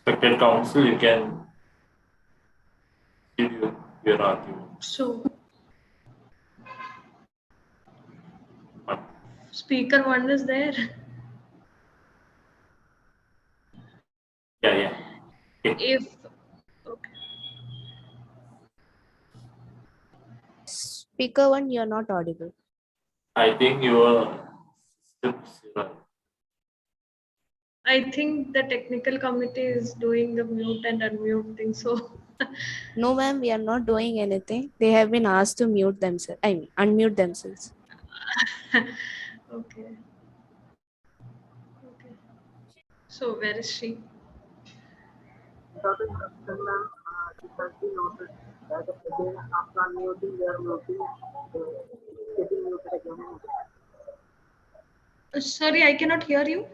Respected counsel, you can give your argument. So One. speaker one is there. Yeah. Okay. If okay. Speaker 1, you're not audible. I think your systems I think the technical committee is doing the mute and unmute thing. So No, ma'am, we are not doing anything. They have been asked to mute themselves. I mean, unmute themselves. okay. Okay. So where is she? Without interruption, ma'am, it has been noted that again after unmuting, they are muting, getting muted again and again. Sorry, I cannot hear you.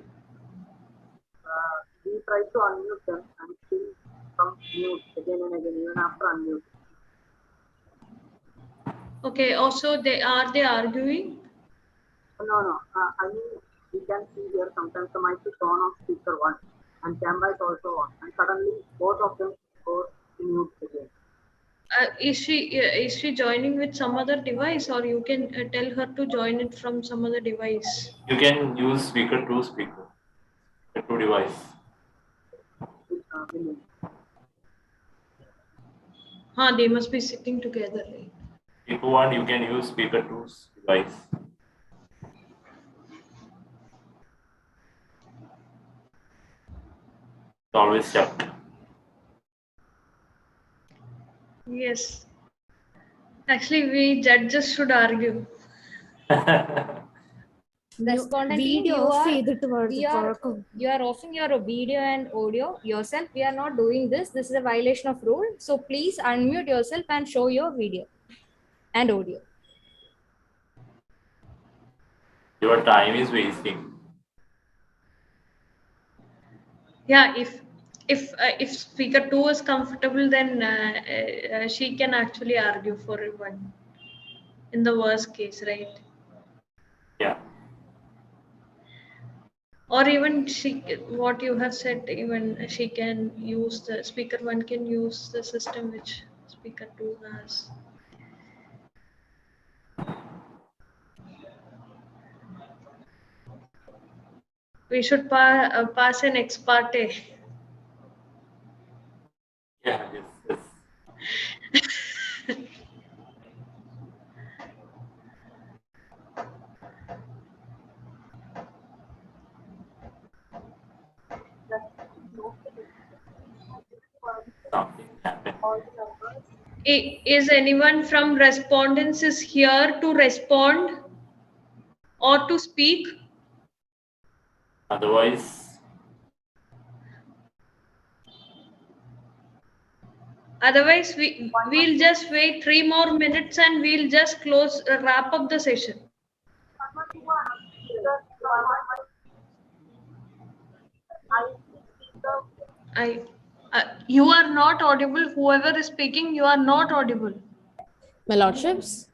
We try to unmute them and still come mute again and again, even after unmute. Okay. Also, they arguing? No. I mean, we can see here sometimes the mic is on speaker one and camera is also on, and suddenly both of them go mute again. Is she joining with some other device, or you can tell her to join it from some other device? You can use speaker two device. They must be sitting together, right? Speaker one, you can use speaker two's device. It's always checked. Yes. Actually, we judges should argue. Respondent team, you are offing your video and audio yourself. We are not doing this. This is a violation of rule. So please unmute yourself and show your video and audio. Your time is wasting. Yeah, if speaker two is comfortable, then she can actually argue for one. In the worst case, right? Yeah. Or even what you have said, even she can use the speaker one can use the system which speaker two has. We should pass an ex parte. Yeah, yes. Something happened. Is anyone from respondents is here to respond or to speak? Otherwise, Otherwise, we'll just wait 3 more minutes and we'll just wrap up the session. You are not audible. Whoever is speaking, you are not audible. My lordships.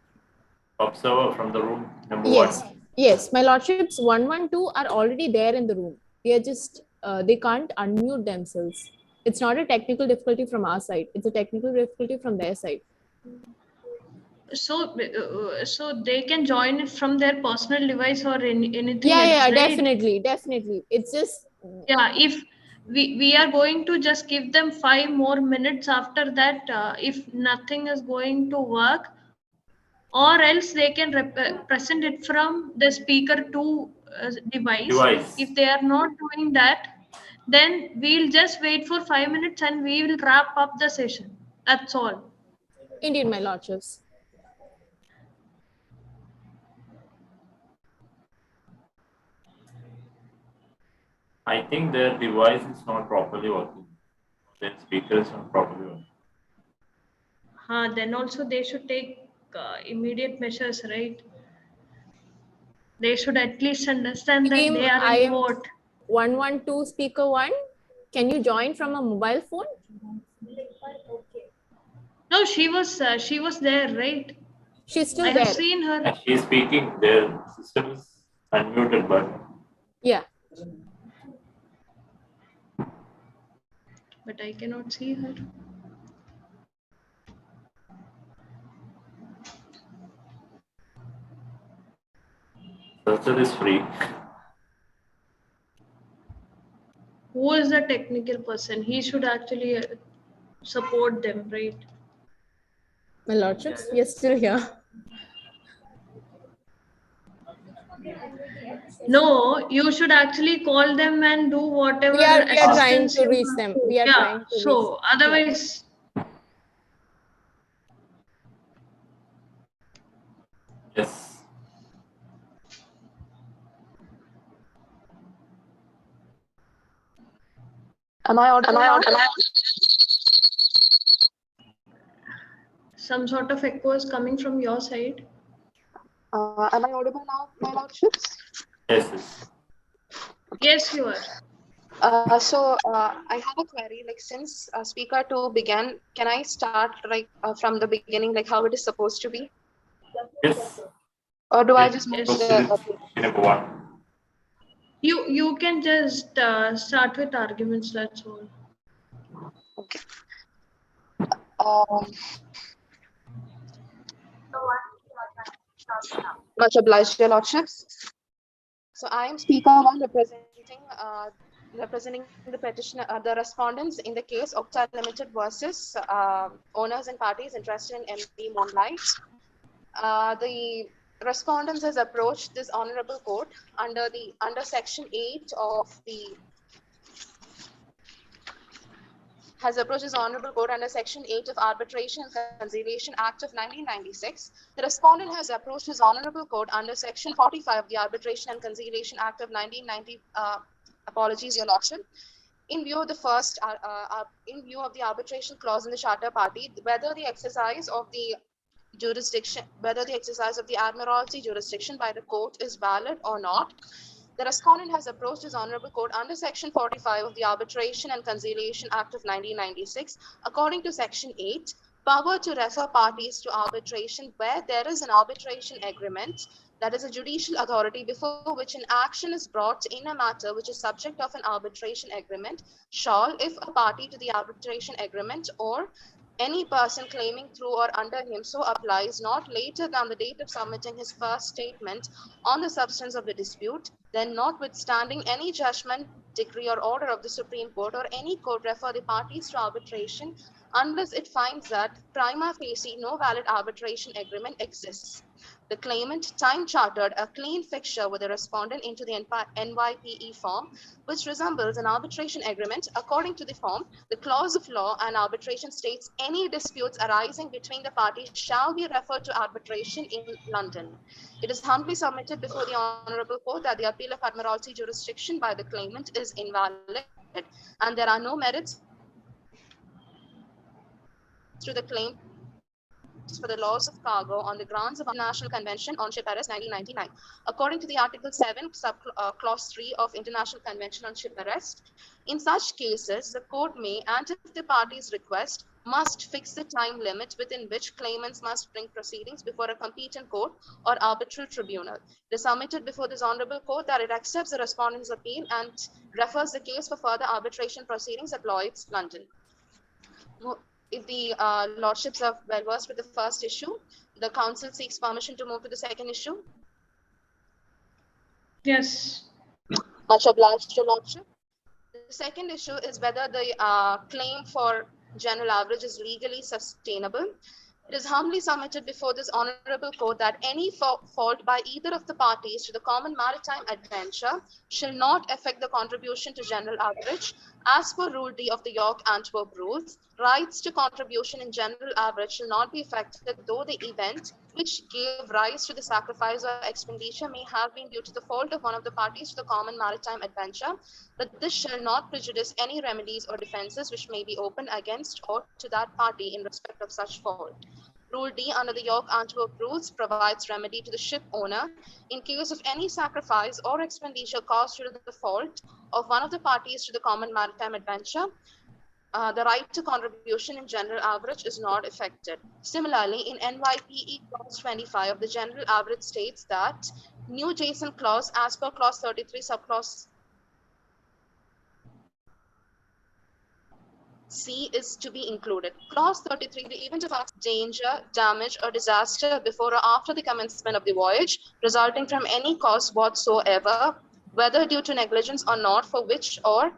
Observer from the room number Yes, 1. yes. My lordships 112 are already there in the room. They are just they can't unmute themselves. It's not a technical difficulty from our side. It's a technical difficulty from their side. So they can join it from their personal device or anything Yeah, else, yeah, right? definitely. It's just if we are going to just give them 5 more minutes after that, if nothing is going to work, or else they can present it from the speaker 2 device. If they are not doing that, then we'll just wait for 5 minutes and we will wrap up the session. That's all. Indeed, my lordships. I think their device is not properly working. Their speaker is not properly working. Then also they should take immediate measures, right? They should at least understand that they are in court. 112 speaker 1. Can you join from a mobile phone? No, she was there, right? She's still I there. have seen her. And she is speaking. Their system is unmuted, but yeah. But I cannot see her. Cursor is free. Who is the technical person? He should actually support them, right? My lordships, we are still here. No, you should actually call them and do whatever. We are trying to reach them. We are trying to so reach otherwise. Yes. Am I audible? Some sort of echo is coming from your side. Am I audible now, my lordships? Yes. Yes, you are. I have a query. Like, since speaker 2 began, can I start from the beginning, like how it is supposed to be? Yes. Or do I just move Number 1. You can just start with arguments. That's all. Okay. Much obliged, your lordships. So I am speaker 1 representing the petitioner, the respondents in the case Octa Limited versus owners and parties interested in MD Moonlight. The respondents has approached this honorable court under section 8 of the Section 8 of Arbitration and Conciliation Act of 1996. The respondent has approached his honorable court under Section 45 of the Arbitration and Conciliation Act of 1990. Apologies, your lordship. In view of the arbitration clause in the charter party, whether the exercise of the admiralty jurisdiction by the court is valid or not, the respondent has approached his honorable court under Section 45 of the Arbitration and Conciliation Act of 1996. According to Section 8, power to refer parties to arbitration where there is an arbitration agreement, that is a judicial authority before which an action is brought in a matter which is subject of an arbitration agreement, shall, if a party to the arbitration agreement or any person claiming through or under him so applies not later than the date of submitting his first statement on the substance of the dispute, then notwithstanding any judgment, decree or order of the Supreme Court or any court refer the parties to arbitration unless it finds that prima facie no valid arbitration agreement exists. The claimant time chartered a clean fixture with the respondent into the NYPE form, which resembles an arbitration agreement. According to the form, the clause of law and arbitration states any disputes arising between the parties shall be referred to arbitration in London. It is humbly submitted before the Honourable Court that the appeal of admiralty jurisdiction by the claimant is invalid and there are no merits to the claim for the laws of cargo on the grounds of International Convention on Ship Arrest 1999. According to the Article 7, Clause 3 of International Convention on Ship Arrest, in such cases, the court may, and if the parties request, must fix the time limit within which claimants must bring proceedings before a competent court or arbitral tribunal. It is submitted before this honorable court that it accepts the respondent's appeal and refers the case for further arbitration proceedings at Lloyd's, London. If the lordships are well versed with the first issue, the council seeks permission to move to the second issue. Yes. Much obliged to lordship. The second issue is whether the claim for general average is legally sustainable. It is humbly submitted before this honorable court that any fault by either of the parties to the common maritime adventure shall not affect the contribution to general average. As per Rule D of the York-Antwerp rules, rights to contribution in general average shall not be affected, though the event which gave rise to the sacrifice or expenditure may have been due to the fault of one of the parties to the common maritime adventure, but this shall not prejudice any remedies or defenses which may be opened against or to that party in respect of such fault. Rule D under the York-Antwerp rules provides remedy to the ship owner in case of any sacrifice or expenditure caused due to the fault of one of the parties to the common maritime adventure. The right to contribution in general average is not affected. Similarly, in NYPE clause 25 of the general average states that new adjacent clause as per clause 33 subclause C is to be included. Clause 33, the event of danger, damage, or disaster before or after the commencement of the voyage, resulting from any cause whatsoever, whether due to negligence or not, for which or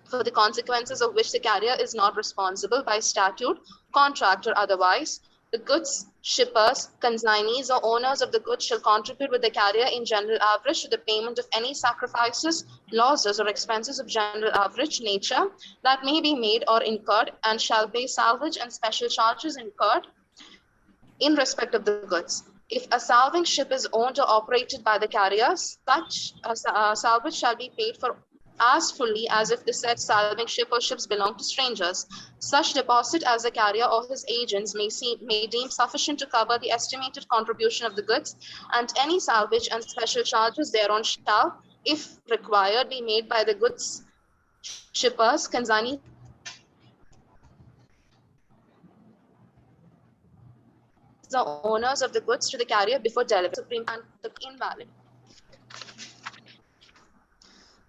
for the consequences of which the carrier is not responsible by statute, contract, or otherwise, the goods, shippers, consignees, or owners of the goods shall contribute with the carrier in general average to the payment of any sacrifices, losses, or expenses of general average nature that may be made or incurred, and shall pay salvage and special charges incurred in respect of the goods. If a salving ship is owned or operated by the carrier, such salvage shall be paid for as fully as if the said salving ship or ships belong to strangers. Such deposit as the carrier or his agents may deem sufficient to cover the estimated contribution of the goods, and any salvage and special charges thereon shall, if required, be made by the goods shippers, consignees, the owners of the goods to the carrier before delivery. Supreme and the invalid.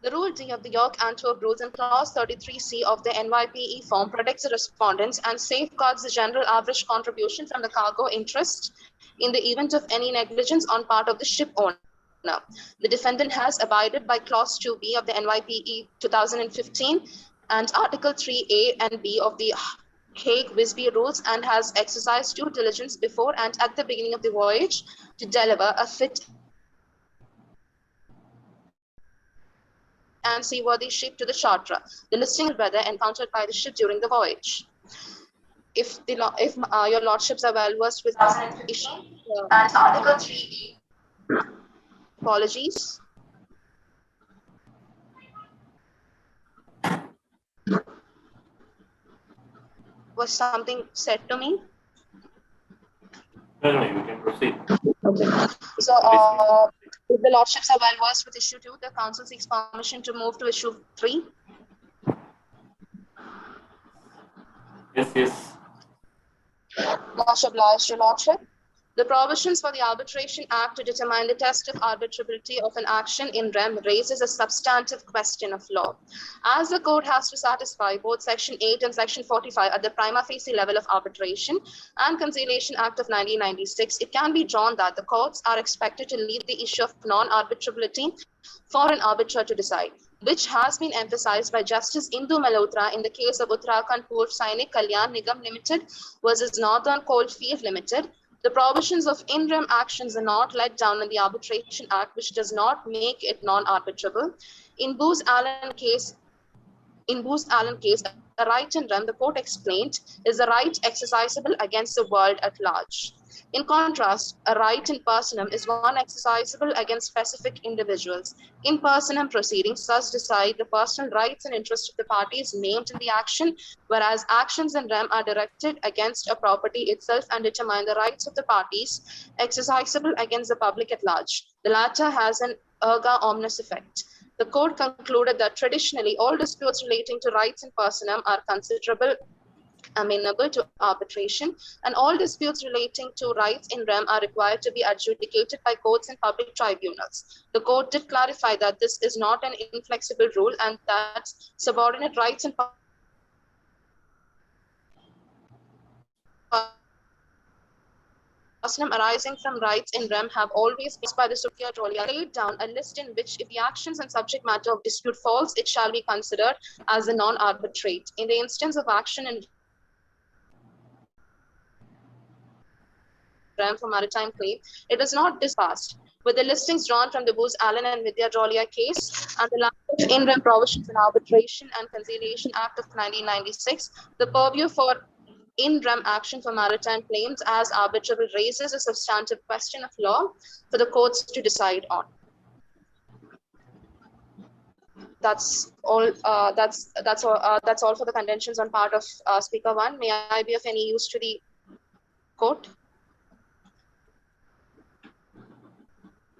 The Rule D of the York-Antwerp rules and Clause 33C of the NYPE form protects the respondents and safeguards the general average contribution from the cargo interest in the event of any negligence on part of the ship owner. The defendant has abided by Clause 2B of the NYPE 2015 and Article 3A and B of the Hague-Wisby rules and has exercised due diligence before and at the beginning of the voyage to deliver a fit and seaworthy ship to the charterer, the listing weather encountered by the ship during the voyage. If your lordships are well versed with this issue, and Article 3E. Apologies. Was something said to me? No, you can proceed. Okay. So, if the lordships are well versed with issue 2, the council seeks permission to move to issue 3. Yes. Much obliged, your lordship. The provisions for the Arbitration Act to determine the test of arbitrability of an action in rem raises a substantive question of law. As the court has to satisfy both Section 8 and Section 45 at the prima facie level of Arbitration and Conciliation Act of 1996, it can be drawn that the courts are expected to leave the issue of non-arbitrability for an arbiter to decide, which has been emphasized by Justice Indu Malhotra in the case of Uttarakhand Port Sainik Kalyan Nigam Limited versus Northern Coalfield Limited. The provisions of in rem actions are not let down in the Arbitration Act, which does not make it non-arbitrable. In Booz Allen case, a right in rem, the court explained, is a right exercisable against the world at large. In contrast, a right in personam is one exercisable against specific individuals. In personam proceedings thus decide the personal rights and interests of the parties named in the action, whereas actions in rem are directed against a property itself and determine the rights of the parties exercisable against the public at large. The latter has an erga omnes effect. The court concluded that traditionally all disputes relating to rights in personam are considerable amenable to arbitration, and all disputes relating to rights in rem are required to be adjudicated by courts and public tribunals. The court did clarify that this is not an inflexible rule and that subordinate rights in personam arising from rights in rem have always been by the Superior Rolia laid down a list in which if the actions and subject matter of dispute falls, it shall be considered as a non-arbitrate. In the instance of action in rem for maritime claim, it is not dispassed. With the listings drawn from the Booz Allen and Vidya Drolia case and the language in rem provisions in Arbitration and Conciliation Act of 1996, the purview for in rem action for maritime claims as arbitrable raises a substantive question of law for the courts to decide on. That's all. That's all for the contentions on part of Speaker 1. May I be of any use to the court?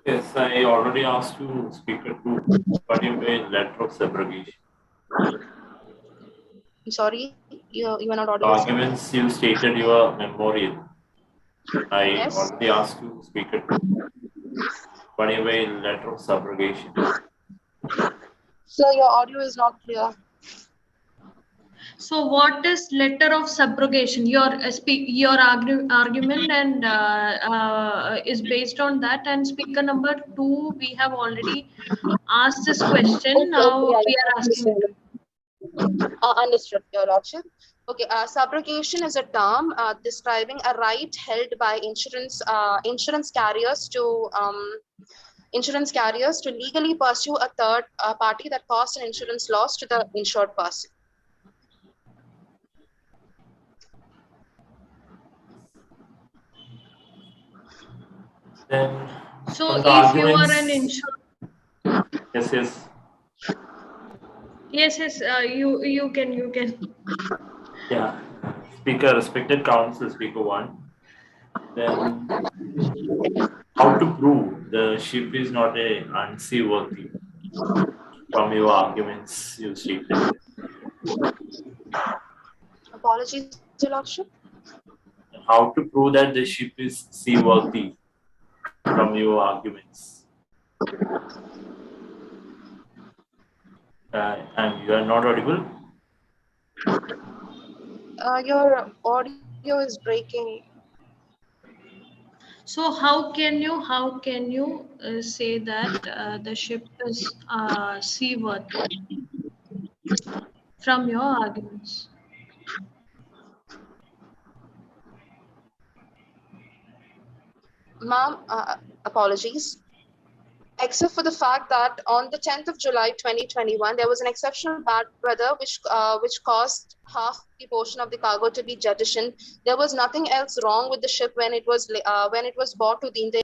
Yes, I already asked you, Speaker 2, what do you mean letter of subrogation? I'm sorry, you are not The audible. arguments you stated your memorial. I Yes. already asked you, Speaker 2, what do you mean letter of subrogation? Sir, your audio is not clear. So what is letter of subrogation? Your argument and is based on that. And speaker number 2, we have already asked this question. Now we are asking. Understood, Your Lordship. Okay, subrogation is a term describing a right held by insurance carriers to legally pursue a third party that caused an insurance loss to the insured person. Then, so from if the you are an arguments- insured. Yes. You can. Yeah. Speaker, respected counsel, Speaker 1. Then, how to prove the ship is not a unseaworthy from your arguments you stated? Apologies, Your Lordship. How to prove that the ship is seaworthy from your arguments? And you are not audible? Your audio is breaking. So how can you say that the ship is seaworthy from your arguments? Ma'am, apologies. Except for the fact that on the 10th of July 2021, there was an exceptional bad weather which caused half the portion of the cargo to be jettisoned. There was nothing else wrong with the ship when it was brought to the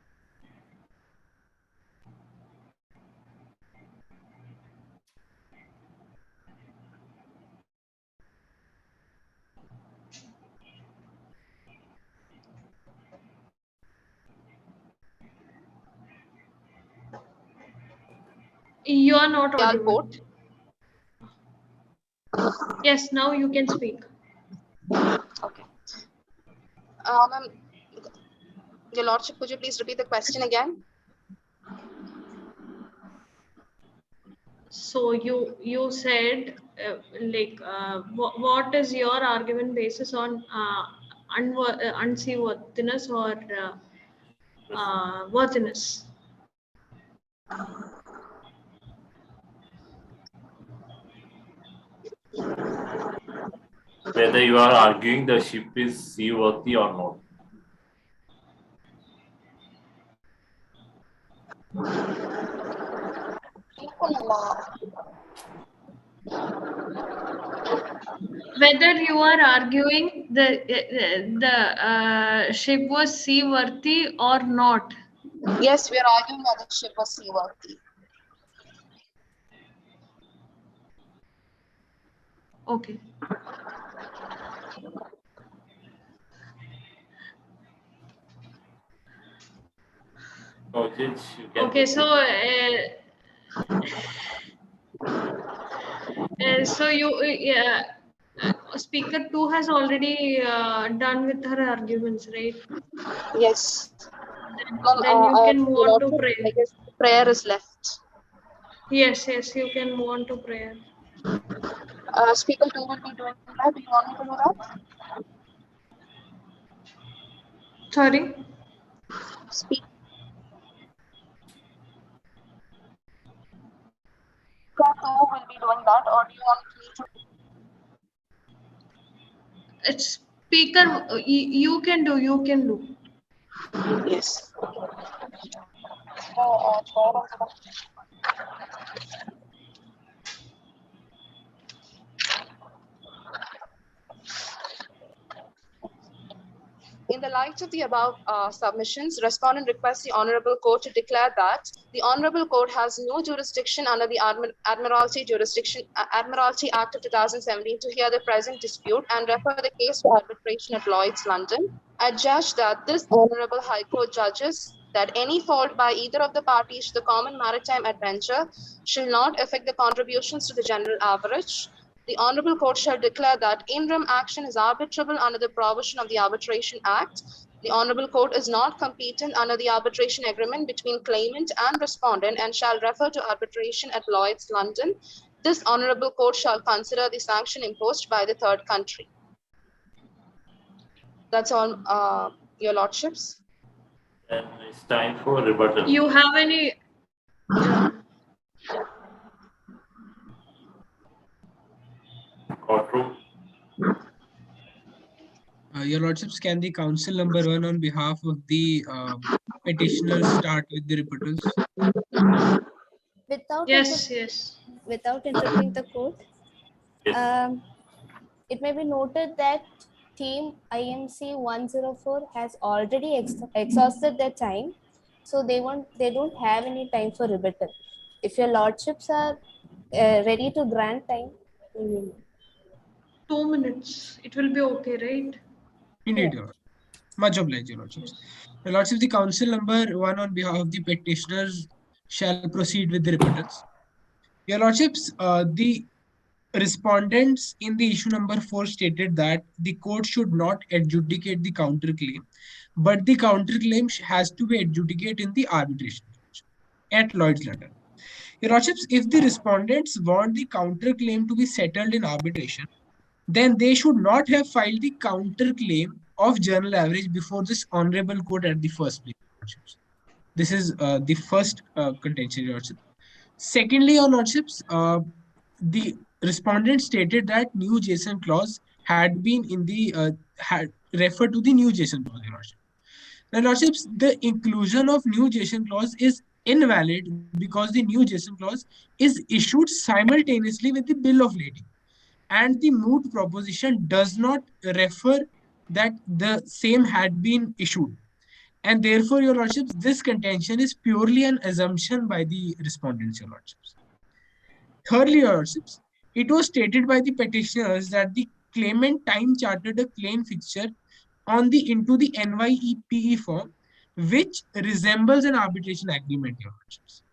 You are not Imperial audible. Court. Yes, now you can speak. Okay. Ma'am, Your Lordship, could you please repeat the question again? So you said what is your argument basis on unseaworthiness or worthiness? Whether you are arguing the ship is seaworthy or not. Whether you are arguing the ship was seaworthy or not? Yes, we are arguing that the ship was seaworthy. Okay. So, Judge, you can Okay, proceed. So you speaker 2 has already done with her arguments, right? Yes. Then you can move Your on to Lordship, prayer. I guess prayer is left. Yes, you can move on to prayer. Speaker 2 will be doing that. Do you want me to do that? Sorry? Speaker 2 will be doing that, or do you want me to? It's speaker, you can do. Yes. In the light of the above submissions, respondent requests the Honorable Court to declare that the Honorable Court has no jurisdiction under the Admiralty Act of 2017 to hear the present dispute and refer the case to arbitration at Lloyd's, London. Adjudge that this Honorable High Court judges that any fault by either of the parties to the common maritime adventure shall not affect the contributions to the general average. The Honorable Court shall declare that interim action is arbitrable under the provision of the Arbitration Act. The Honorable Court is not competent under the arbitration agreement between claimant and respondent and shall refer to arbitration at Lloyd's, London. This Honorable Court shall consider the sanction imposed by the third country. That's all, Your Lordships. Then it's time for rebuttal. You have any? Courtroom. Your Lordships, can the counsel number 1 on behalf of the petitioners start with the rebuttals? Without interrupting the court, Yes. it may be noted that team IMC 104 has already exhausted their time, so they don't have any time for rebuttal. If your lordships are ready to grant time, 2 minutes. It will be okay, right? Indeed, Your Lordship. Much obliged, Your Lordships. Your Lordships, the counsel number 1 on behalf of the petitioners shall proceed with the rebuttals. Your Lordships, the respondents in the issue number 4 stated that the court should not adjudicate the counterclaim, but the counterclaim has to be adjudicated in the arbitration at Lloyd's, London. Your Lordships, if the respondents want the counterclaim to be settled in arbitration, then they should not have filed the counterclaim of general average before this honorable court at the first place. This is the first contention, Your Lordship. Secondly, Your Lordships, the respondent stated that new JSON clause had been in the had referred to the new JSON clause, Your Lordship. Now, Lordships, the inclusion of new JSON clause is invalid because the new JSON clause is issued simultaneously with the bill of lading, and the moot proposition does not refer that the same had been issued. And therefore, Your Lordships, this contention is purely an assumption by the respondents, Your Lordships. Thirdly, Your Lordships, it was stated by the petitioners that the claimant time chartered a claim fixture into the NYEPE form, which resembles an arbitration agreement, Your Lordships.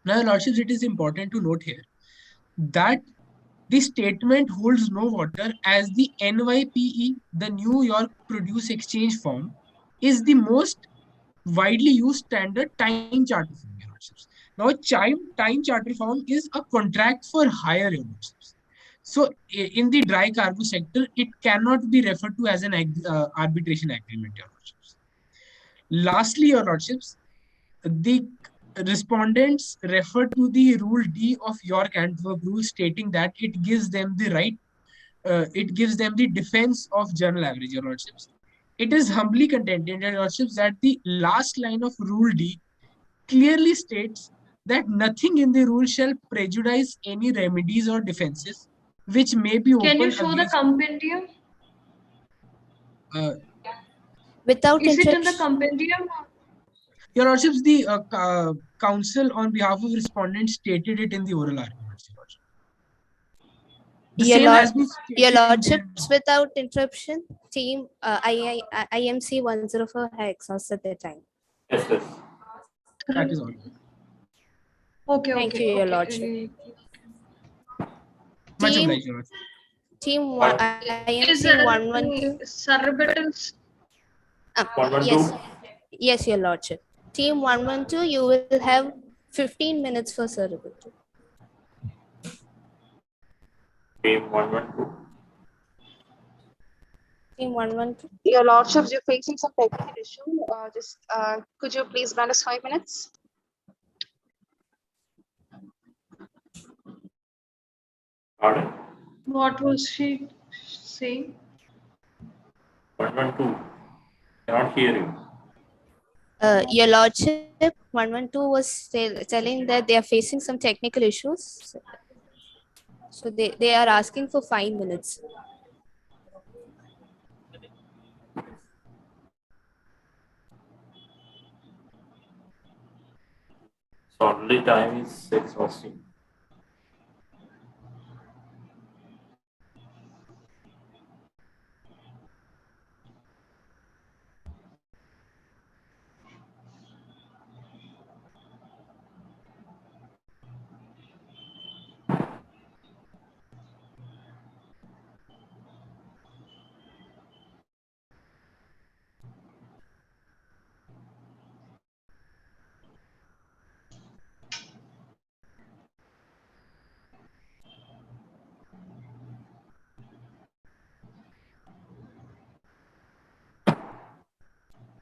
Now, Your Lordships, it is important to note here that the statement holds no water as the NYPE, the New York Produce Exchange form, is the most widely used standard time charter form, Your Lordships. Now, time charter form is a contract for hire, Your Lordships. So, in the dry cargo sector, it cannot be referred to as an arbitration agreement, Your Lordships. Lastly, Your Lordships, the respondents refer to the Rule D of York Antwerp rule, stating that it gives them the right, it gives them the defense of general average, Your Lordships. It is humbly contended, Your Lordships, that the last line of Rule D clearly states that nothing in the rule shall prejudice any remedies or defenses which may be open Can you show against. the compendium? Without Is it in the interruption. compendium? Your Lordships, the counsel on behalf of respondents stated it in the oral arguments, Your Lordship. The Your, same Lord, has been your stated in Lordships, without interruption, team IMC 104 has exhausted their time. Yes, yes. that is all. Okay, Thank okay, you, Your okay. Lordship. Much Team, obliged, Your Lordship. team Is IMC 112. cerebrals? Yes, 112. yes, Your Lordship. Team 112, you will have 15 minutes for cerebral. Team 112. Team 112. Your Lordships, you're facing some technical issue. Could you please grant us 5 minutes? Pardon? What was she saying? 112. Cannot hear you. Your Lordship, 112 was telling that they are facing some technical issues. So they are asking for 5 minutes. So only time is exhausting.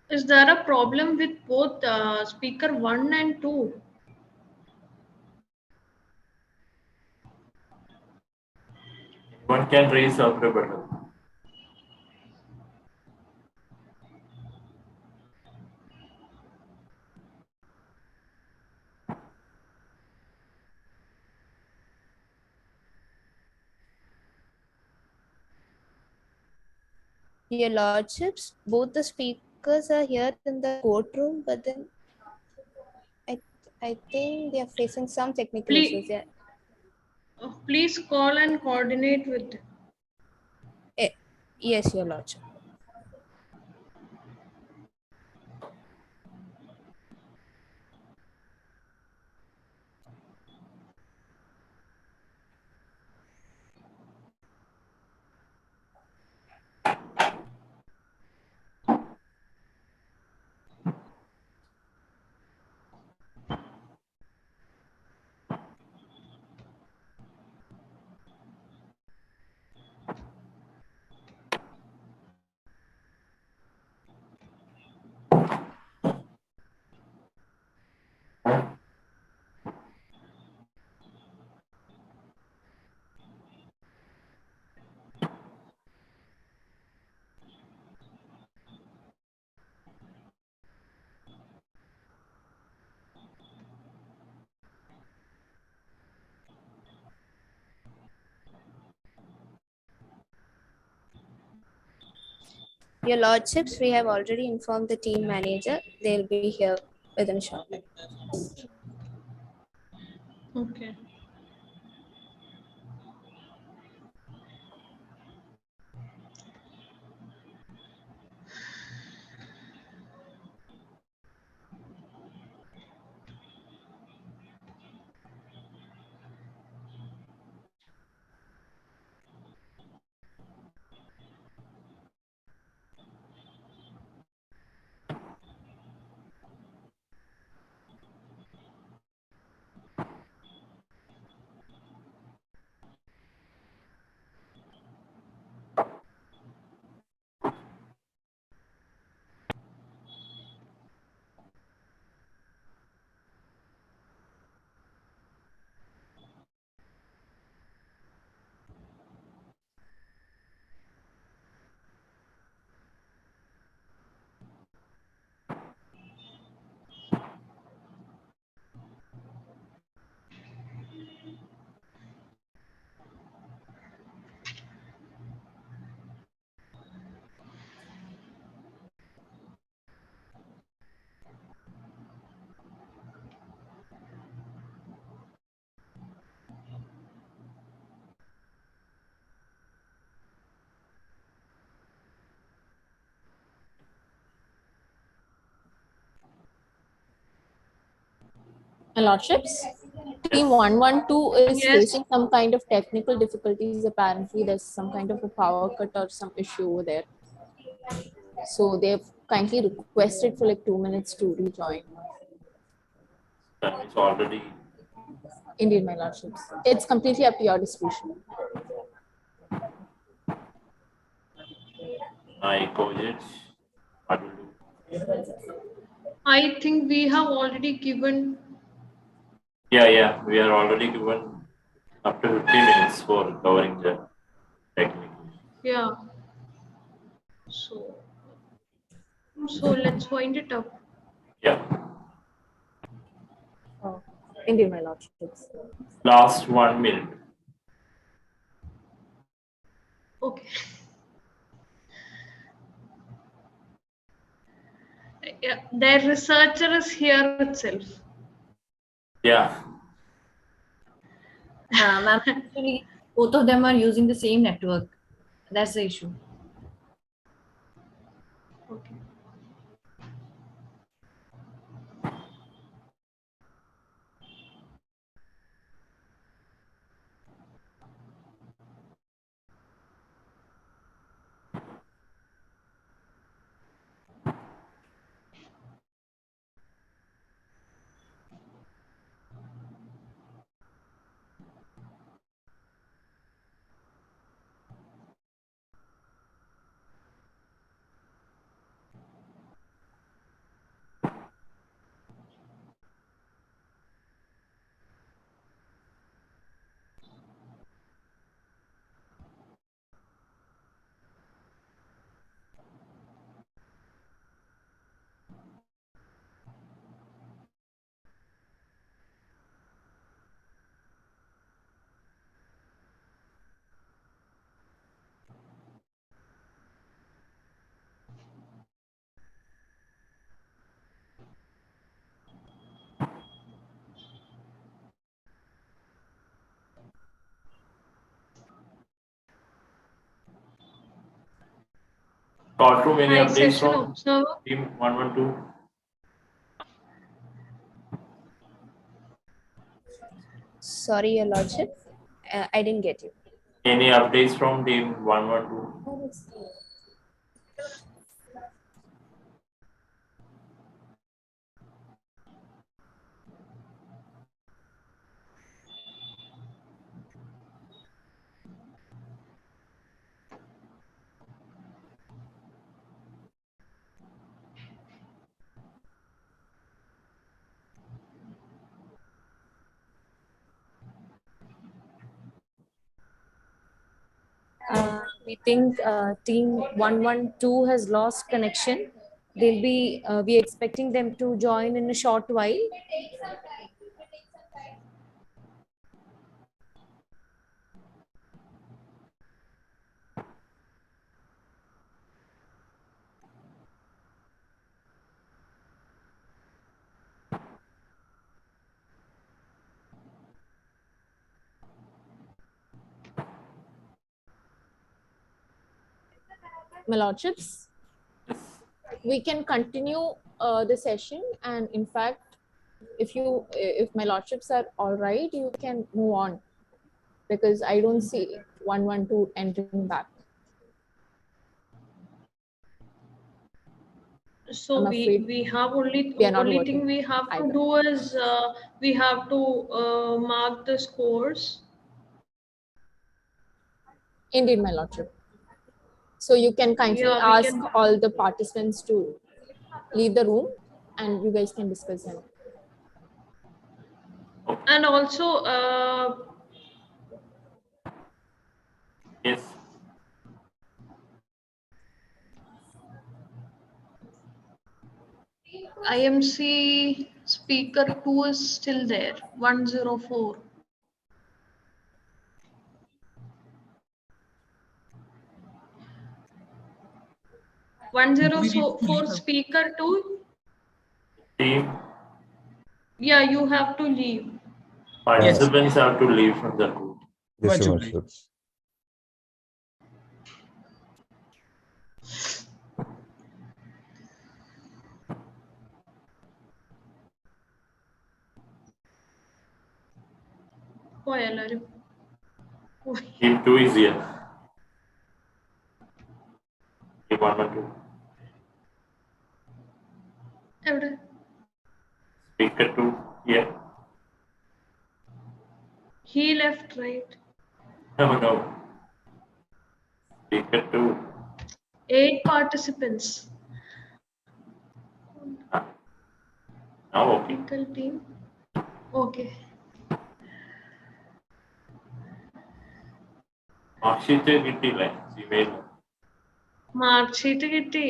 Is there a problem with both speaker 1 and 2? One can raise up rebuttal. Your Lordships, both the speakers are here in the courtroom, but then I think they are facing some technical issues. Yeah. Please call and coordinate with them. Yes, Your Lordship. Your Lordships, we have already informed the team manager. They'll be here within a short time. Okay. My lordships, team 112 is Yes. facing some kind of technical difficulties. Apparently, there's some kind of a power cut or some issue over there. So they've kindly requested for like 2 minutes to rejoin. It's already. Indeed, my lordships. It's completely up to your discretion. My coaches, what will do? I think we have already given. Yeah, we are already given up to 50 minutes for covering the technique. Yeah. So let's wind it up. Yeah. Indeed, my lordships. Last 1 minute. Okay. Yeah, their researcher is here itself. Yeah. Ma'am, actually, both of them are using the same network. That's the issue. Okay. Courtroom, any Hi, updates session from observer. team 112? Sorry, Your Lordship. I didn't get you. Any updates from team 112? We think team 112 has lost connection. They'll be, we expecting them to join in a short while. My lordships, we can continue the session, and in fact, if my lordships are all right, you can move on, because I don't see 112 entering back. So I'm afraid we have only we are not thing working we have to either. do is we have to mark the scores. Indeed, my lordship. So you can kindly Yeah, we ask can. all the participants to leave the room, and you guys can discuss them. And also, Yes. IMC speaker 2 is still there, 104. Do we need to 104 leave? speaker 2. Team Yeah, you have to leave. Yes. participants have to leave from the group. Yes, Much Your obliged. Worships. പോയി എല്ലാരും പോയി. Team 2 is here. Team 1 and 2. എവിടെ? Speaker 2 here. He left, right? No. Speaker 2. 8 participants. Now okay. Technical team. Okay. Marksheet കിട്ടിയില്ലേ Gmail? Mark sheet കിട്ടി.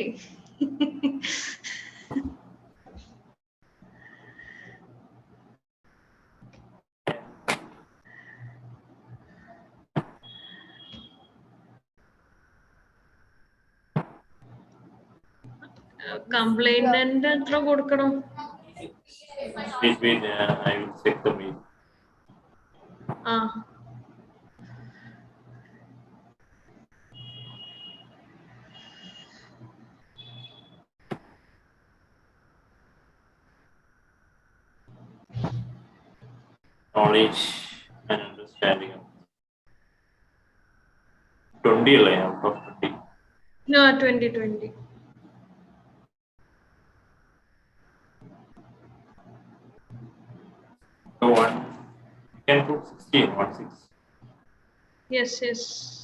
Complaint എത്ര കൊടുക്കണം? Wait, I will check the mail. ആ Knowledge and understanding. 20 അല്ലേ out of 20? No, 2020. So one, you can put 16, 1 6. Yes.